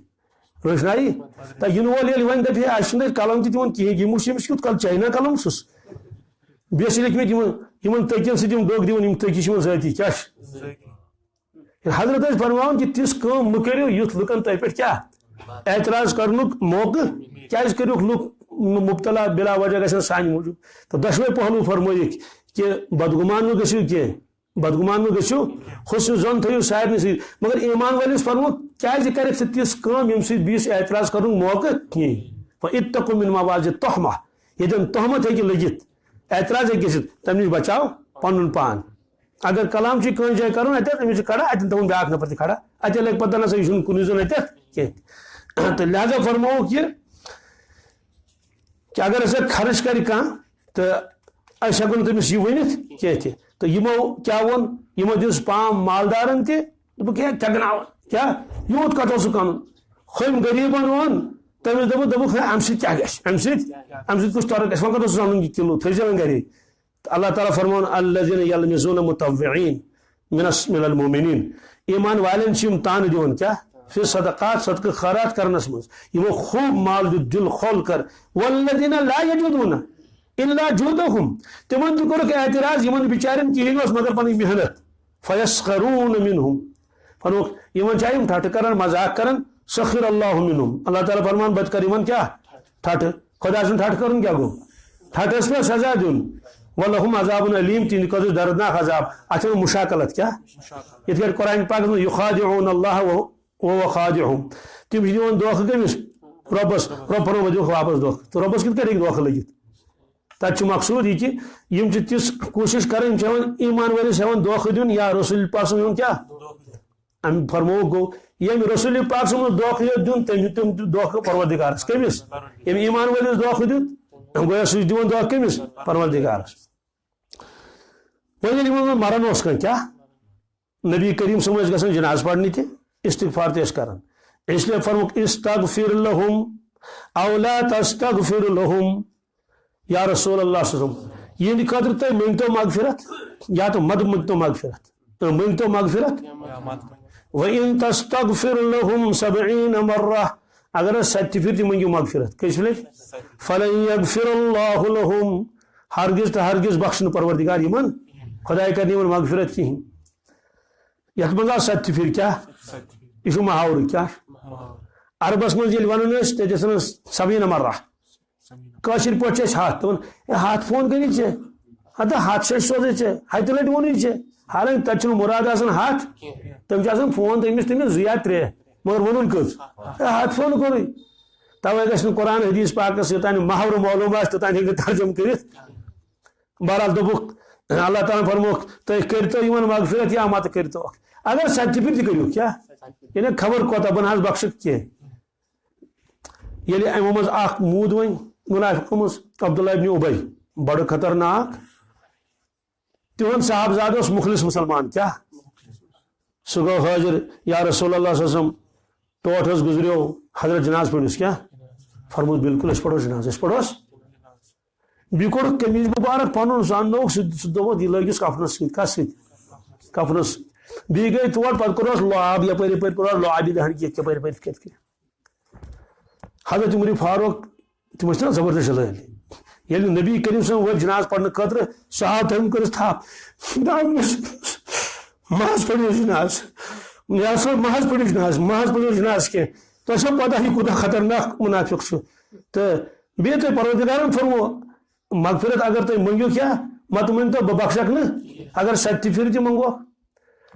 روشنائی تا ین وول ییٚلہِ وۄنۍ دپہِ ہے اَسہِ چھُنہٕ قلم تہِ دِوان کِہیٖنۍ یِمو چھُ أمِس کیُتھ کل چاینا قلم چھُس بیٚیہِ چھِ لیکھمٕتۍ یِمن تٔکین سۭتۍ یِم دۄگ دِوان یِم تٔکی چھِ یِمن ذٲتی کیٛاہ چھِ حضرت فرمان کہ تس کم مہ کرو یت لکن تہ پہ کیا اعتراض کرنک موقع کیاز کریوک لوگ مبتلا بلا وجہ گھن سان موجود تو دشوے پہلو فرمائک کہ بدگمان گھو کی بدگمان گھو حسن زن تھو سارے سی مگر ایمان والس فرمو کیاز کرک تس کم یم سی بیس اعتراض کرن موقع کہیں اتقوا من مواضع التہمہ یتن تہمت ہیکہ لگت اعتراض ہیکہ گژھت تمہ نش بچاو پن پان اگر کلام کن جائے کرن اتھ امس کھڑا اتن تمن بیاکھ نفر تہ کھڑا اتہ لگ پتہ نسا یہ کن زن اتھ کی تو لہذا فرمو کہ اگر اسے خرچ کر تو اس ہیکو تمس یہ ورنت کی تو یمو کیا ون یمو دس پام مالدارن تہ کیا تگناون کیا یوت کت سہ کن ہم غریبن ون تمس دپ ام سۭتۍ کیا گژھِ ام سۭتۍ کس طرح گژھِ وۄنۍ کتھ انن یہ کلو تھٲے زیون گرے اللہ تعالیٰ فرمان الذین یلمزون متطوعین من المؤمنین ایمان والن چھ تان دیون کیا پھر صدقات صدقہ خیرات کرنس مز یمو خوب مال دل کھول کر والذین لا یجدون الا جهدهم تمن تہ کورک اعتراض یمن بیچارن کہین مگر پن محنت فیسخرون منهم فرموک یمن چاہیم ٹھٹ کرن مذاق کرن سخر اللہ منهم اللہ تعالیٰ فرمان بد کر یمن کیا ٹھٹ خدا سن ٹھٹ کرن کیا گو ٹھٹس پہ سزا دین ولہم عذاب علیم تین قدر دردناک عذاب اچھا مشاکلت کیا یہ کہ قرآن پاک میں یخادعون اللہ وهو خادعهم تم دون دھوکہ کمس ربس رب فرمو دو واپس دھوکہ تو ربس کت کرے دھوکہ لگت تک مقصود یہ کہ یم تس کوشش کریں ایمان ولس ہیون دھوکہ دین یا رسول پاک صلی کیا ام فرمو گو یم رسول پاک صلی دھوکہ دین تم دھوکہ پروردگارس کمس یم ایمان ولس دھوکہ دین گویا سہ دون دھوکہ کمس پروردگارس ویل مرن اس کیا نبی کریم صلی اللہ علیہ وسلم جناز پڑھنی تھی استغفار تیس کرن اس لیے فرموک استغفر لهم او لا تستغفر لهم یا رسول اللہ صلی اللہ علیہ وسلم یہ قدر تو منگتو مغفرت یا تو مد منگتو مغفرت منگتو مغفرت وَإِن تَسْتَغْفِرْ لَهُمْ 70 مرہ اگر 70 پھر منگیو مغفرت کس لیے فَلَن يَغْفِرَ اللَّهُ لَهُمْ ہرگز تو ہرگز بخشن پروردگار یمن خدا کرنی یمن مغفرت کہیں یت مزا 70 پھر کیا یہ محاور کیا عربس مز ون تس 70 مرہ کاشر پہ ہاتھ ہاتھ فون کری ژے ہاتھ سے سوزے ژے ہتہ لٹ وونی ژے حالانکہ تتہ مراد آسان ہاتھ تم فون تمس زیا ترے مگر ون کز ہاتھ فون کور توے گھن قرآن حدیث پاکس یوتان محاور معلوم آس توتان ہیکہ ترجم کرت بہرحال دپک اللہ تعالیٰ فرموک تھی کرتو یمن مغفرت یا مت کرتو اگر 70 پھر تہ کریو کیا یعنی خبر کوتا بن حظ بخشت کی یلی امو مز اخ مود ون منافق مز عبداللہ ابن ابی بڑ خطرناک تہن صاحبزاد اس مخلص مسلمان کیا سہ گو حاضر یا رسول اللہ صلی اللہ علیہ وسلم ٹوٹ حظ گزریو حضرت جناز پڑھس کیا فرمود بالکل اس پڑھو جناز اس پڑھوس بی کوڑ قمیض مبارک پنن سانوک دپت یہ لگس کفنس ست کس ست کفنس بی گئی تور پتہ کورس لاب یپر یپر کور لابی دہن کی یپر یپر کت کی حضرت عمر فاروق تم نا زبردست لل یل نبی کریم صلی اللہ علیہ وسلم جناز پڑھنے خاطر صاحب تم کرس تھاپ محض پڑھو جناز محض پڑھو جناز محض پڑھو جناز کی تو پتہ یہ کوتاہ خطرناک منافق تو بیٚیہِ تۄہہِ پروردگارن فرمو مغفرت اگر تھی منگو کیا مت من تو بخشک نا اگر 70 پھر تہ منگو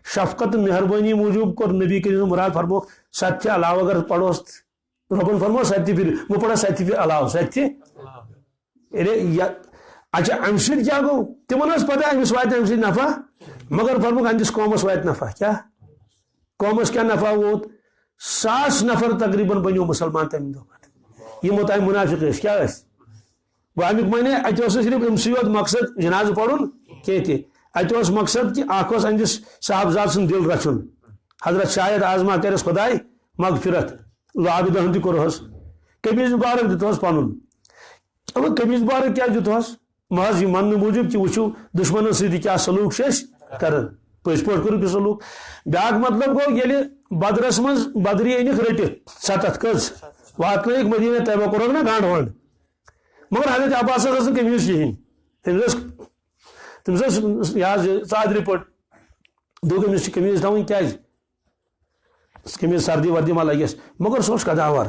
شفقت مہربانی موجود کور نبی کریم مراد فرمو 70 علاوہ اگر پڑھوس ربن فرمو 70 پھر وہ پڑھا 70 پھر علاوہ 70 اچھا ام سۭتۍ کیا گو تمن پتہ امس وات ام سۭتۍ نفع مگر فرمو اندس قومس وات نفع کیا قومس کیا نفع ووت 100 نفر تقریباً بنیو مسلمان تمہ دۄہ یمو تام منافق ٲسۍ کیا ٲسۍ گو امیک معنی اتہ صرف امس یوت مقصد جناز پڑھن کی اتہ مقصد کہ اخ اندس صاحبزاد سن دل رچن حضرت شاید آزما کرس خدائے مغفرت لاب دہن تہ کورہس قمیض مبارک دتہس پنن اب قمیض مبارک کیا دتہس محض یہ من موجود کہ وچھو دشمنن سۭتۍ کیا سلوک چھ کران پٔزۍ پٲٹھۍ کوٚرُکھ یہِ سلوک بیاکھ مطلب گو ییٚلہِ بدرس منٛز بدری أنِکھ رٔٹِتھ 7 کٔژ واتنٲیِکھ مدیٖنہ طیبہ کوٚرُکھ نا گانٛڈ وانٛڈ مگر حضرت عباس ٲس نہٕ قمیٖض کِہیٖنۍ تٔمِس ٲس یہِ حظ ژادرِ پٲٹھۍ دوٚپ أمِس چھِ قمیٖض تھاوٕنۍ کیٛازِ کمیز سردی وردی ما لگس مگر سہ قداور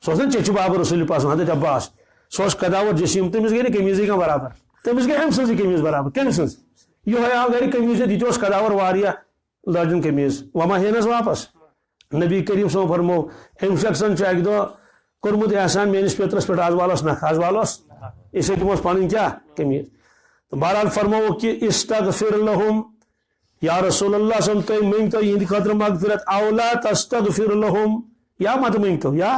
سہ چچ باب رسول پاس حضرت عباس سہ قداور جسیم تمس گئی نا کمیزی کا برابر تمس گئی ام سن کمیز برابر کم سن یہ آو گھر کمیز یہ قداور واریاہ لاجن کمیز وما ہینس واپس نبی کریم صلی اللہ علیہ وسلم فرمو ام شخصن اک دہ کورمت احسان میانس پیترس پہ آز والس نکھ آز والس اسے دموس پن کیا کمیز بہرحال فرمو کہ استغفر لهم یا رسول اللہ صلی اللہ علیہ وسلم منگتو یہ خاطر مغفرت اولا تستغفر لهم یا مت منگتو یا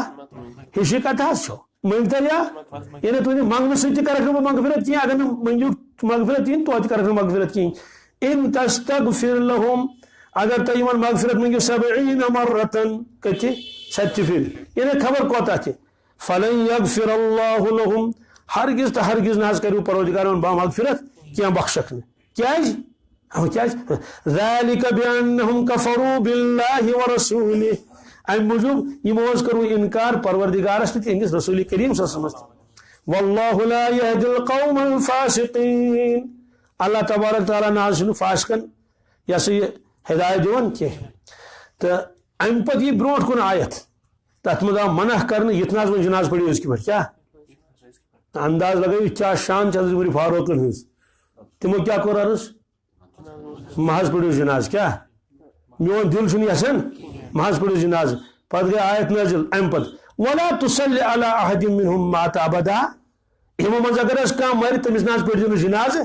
ہشی کتھا چھو منگتو یا یعنی تو منگنے سے کرک مغفرت کی اگر منگو مغفرت کی تو کرک مغفرت کی ان تستغفر لهم اگر تو یمن مغفرت منگو 70 مرتن کتی 70 پھر یعنی خبر کوتا چھ فلن یغفر اللہ لهم ہرگز تو ہرگز نہ کرو پروردگار با مغفرت کیا بخشک کیا ذالک بانہم کفروا باللہ ورسولہ ام موجود یہ کرو انکار پروردگارس تہ تہندس رسول کریم صلی اللہ علیہ وسلم واللہ لا یہدی القوم الفاسقین اللہ تبارک تعالی ناز فاسقن یہ ہدایت دیون کی تو ام پتہ یہ برونٹ کن آیت تت مز آو منع کرنے یہ ناز جناز پڑھو اس کی پہ کیا انداز لگو کیا شان حضرت عمر فاروق ہز تمو کیا کور عرض محض پڑھو جناز کیا میون دل چھ یسان محض پڑھو جناز پتہ گئی آیت نازل ام پت ولا تصلی علی احد منهم مات ابدا یمو مز اگر اس کا مر تمس ناز پڑھو جناز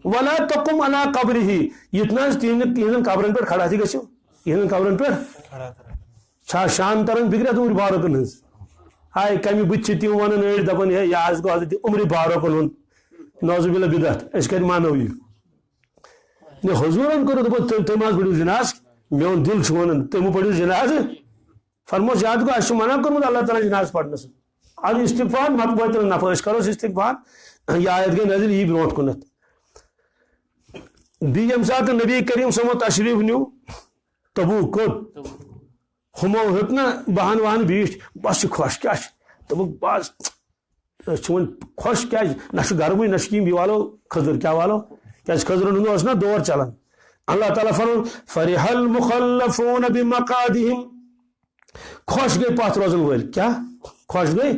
ولا تقم علی قبره یتنا تین قبرن پر کھڑا تھی گسو یہ قبرن پر چھا شان ترن بگڑت عمر فاروق ہز ہائے کمی بت تم ون اڑ دپان ہے یہ آج گو حضرت عمر فاروق نوز باللہ بدعت اس کر مانو یہ حضورن کور دپ تم آز پڑھو جناز میون دل ون تمو پڑھو جناز فرموس یاد گو اس منع کورمت اللہ تعالیٰ جناز پڑھنس آج استغفار مت بوتل نفر اس کرو استغفار یہ آیت گئی نازل یہ برونٹ کنت بی یم سات نبی کریم سمو تشریف نیو تبوک کت ہمو ہت نا بہان وہان بیٹھ بس خوش کیا دوپک بس ون خوش کیا نہ گرمی نہ کہیں بیٚیہِ والو کھٔزٕر کیا والو کیا کھٔزرن ہُنٛد نا دور چلان اللہ تعالیٰ فرمون فرح المخلفون بمقعدهم خوش گئی پتھ روزن ول کیا خوش گئی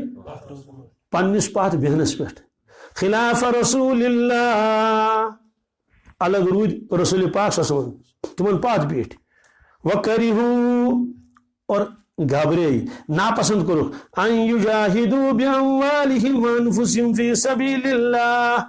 پنس پتھ بہنس پہ خلاف رسول اللہ الگ رود رسول پاک صلی اللہ علیہ وسلم تمن پتھ بیٹھ وکرہو اور گھبرے ناپسند کرو ان یجاہدوا باموالہم وانفسہم فی سبیل اللہ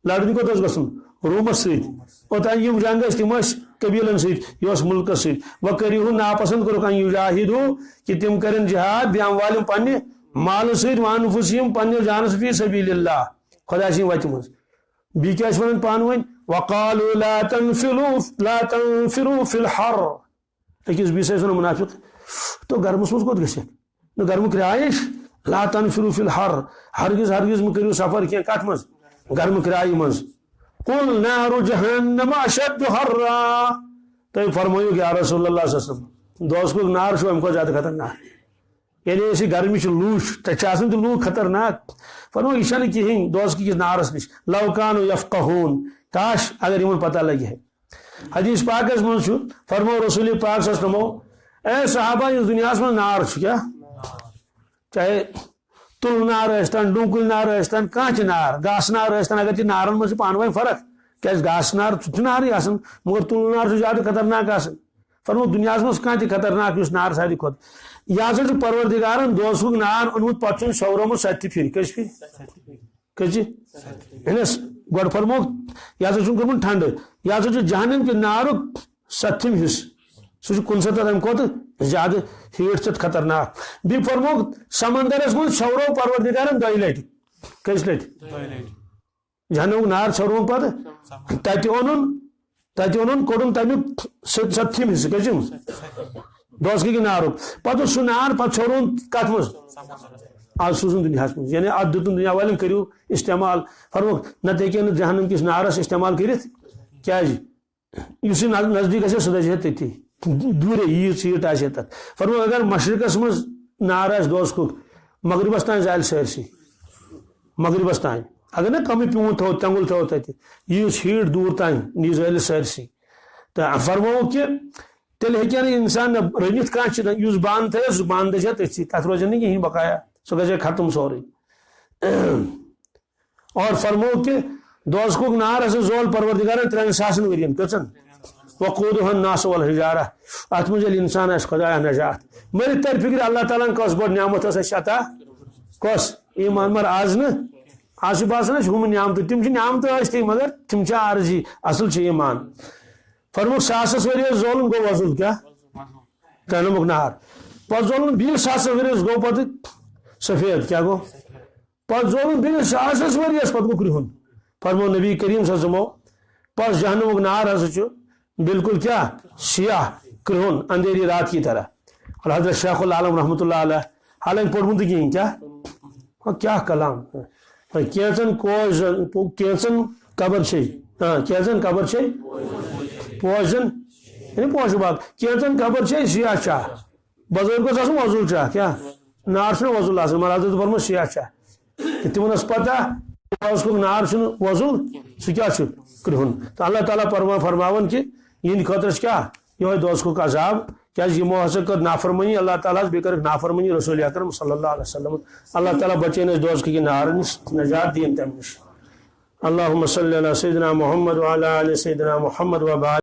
لڑن کو گھن رومس ست اوتان یم جنگ تم قبیلن ست یہ ملکس ست وکرہو ناپسند کرو ان یجاہدوا کہ تم کرن جہاد باموالہم پنہ مال ست وانفسہم پنہ جانس فی سبیل اللہ خدا سن وتہ مز بی کیا ونان پان ون وقالوا لا تنفروا فی الحر اکس بیس ون منافق تو گرمس مز کوت گھس نہ گرمک رایش لا تنفروا فی الحر ہرگز ہرگز مہ کریو سفر کی کت مز گرمک رائی مز قل نار جہنم اشد حرا تو فرمائیو کہ یا رسول اللہ صلی اللہ علیہ وسلم دوست کو نار چھو ام کو زیادہ خطرناک یعنی اسی گرمی چھ لوش تچاسن تو لوگ خطرناک فرمو یہ چھنہ کہین دوست کی نارس نش لو کانوا یفقهون کاش اگر یمن پتہ لگی ہے حدیث پاک اس من چھو فرمو رسول پاک صلی اللہ علیہ وسلم اے صحابہ اس دنیا میں نار چھ کیا چاہے تل نار ٲسۍتن ڈونکل نار ٲسۍتن کانٛہہ تہِ نار گاسہٕ نار ٲسۍتن اگر تہِ نارن منٛز چھِ پانہٕ ؤنۍ فرق کیازِ گاسہٕ نار چھُ نارٕے آسان مگر تُلہٕ نار چھُ زیادٕ خطرناک آسان فرمو دُنیاہس منٛز کانٛہہ تہِ خطرناک یُس نار ساروی کھۄتہٕ یہِ ہسا چھُ پروردگارن دوسُک نار اوٚنمُت پتہٕ چھُن شورومُت 7 پھِرِ کٔژِ پھِرِ کٔژِ یعنی گۄڈٕ فرموکھ یہِ ہسا چھُن کوٚرمُت ٹھنڈٕ یہِ ہسا چھُ جہنم کہِ نارُک 7 حصہٕ سُہ چھُ 69 امہِ کھۄتہٕ زیادٕ ہیٹ تہٕ خطرناک بیٚیہِ فرموکھ سمندرس منٛز چھورو پروردگارن 2 لٹہِ کٔژِ لٹہِ جہنمُک نار چھورون پتہٕ تتہِ اوٚنُن کوٚڑُن تمیُک 7 حصہٕ کٔژِم دوسکی نارُک پتہٕ اوس سُہ نار پتہٕ چھورون کتھ منٛز آز سوٗزُن دُنیاہس منٛز یعنی اتھ دِتُن دُنیا والٮ۪ن کٔرِو استعمال فرموکھ نتہٕ ہیٚکہِ نہٕ جہنم کِس نارس استعمال کٔرِتھ کیازِ یُس یہِ نزدیٖک آسہِ سُہ دزِ ہے تٔتی دوٗرے ییٖژ ہیٖٹ آسہِ ہے تتھ فرموکھ اگر مشرقس منٛز نار آسہِ دوسکُک مغربس تام زالہِ سٲرسٕے مغربس تام اگر نا کمی پیوٗنت تھوٚو تٮ۪نٛگُل تھوٚو تتہِ ییٖژ ہیٖٹ دوٗر تام یہِ زٲلہِ سٲرسٕے تہٕ فرمووُکھ کہِ تیل ہیکہ انسان رنت کھانا باند تھو باند تھی تک روزن نہیں کہیں بقایا سہ گھے ختم سوری اور فرمو کہ دوزک نار ہسا زول پروردگار 3,000 ورین کچن وقودها الناس والحجارہ ات مجھ انسان اس خدا نجات میری تر فکر اللہ تعالیٰ کس بڑ نعمت اس عطا کس ایمان مر آز نا آج باسان ہم نعمت تم نعمت ثی مگر تم عارضی اصل ایمان فرمو 1,000 ورس ظلم گو وضول کیا جہنمک نار پہ ظلم بیس 1,000 ورس گو پتہ سفید کیا گو پہ ظلم بیس 1,000 ورس پتہ گو کرہن فرمو نبی کریم صلی اللہ علیہ وسلم پس جہنمک نار ہسا بالکل کیا سیاہ کرہن اندھیری رات کی طرح اور حضرت شیخ العالم رحمۃ اللہ علیہ حالانکہ پڑھمت کہیں کیا کلام کیچن کیچن قبر کیچن قبر پوشن یعنی پوش باغ کیچن قبر سیاہ چاہ بزرگ گھس وضول چاہ کیا نار چھ وضول آسان مگر حضرت فرمو سیاہ چاہ تمن پتہ نار چھ وضول سہ کیا کرہن تو اللہ تعالیٰ فرماون کہ یہ خاطر کیا یہ دوزک عذاب کیا یمو ہسا کر نافرمانی اللہ تعالیٰ بیٚیہِ کر نافرمانی رسول اکرم صلی اللہ علیہ وسلم اللہ تعالیٰ بچین اس دوزک کی نار نش نجات دین تم نش اللہم صلی علی سیدنا محمد وعلی آل سیدنا محمد وبارک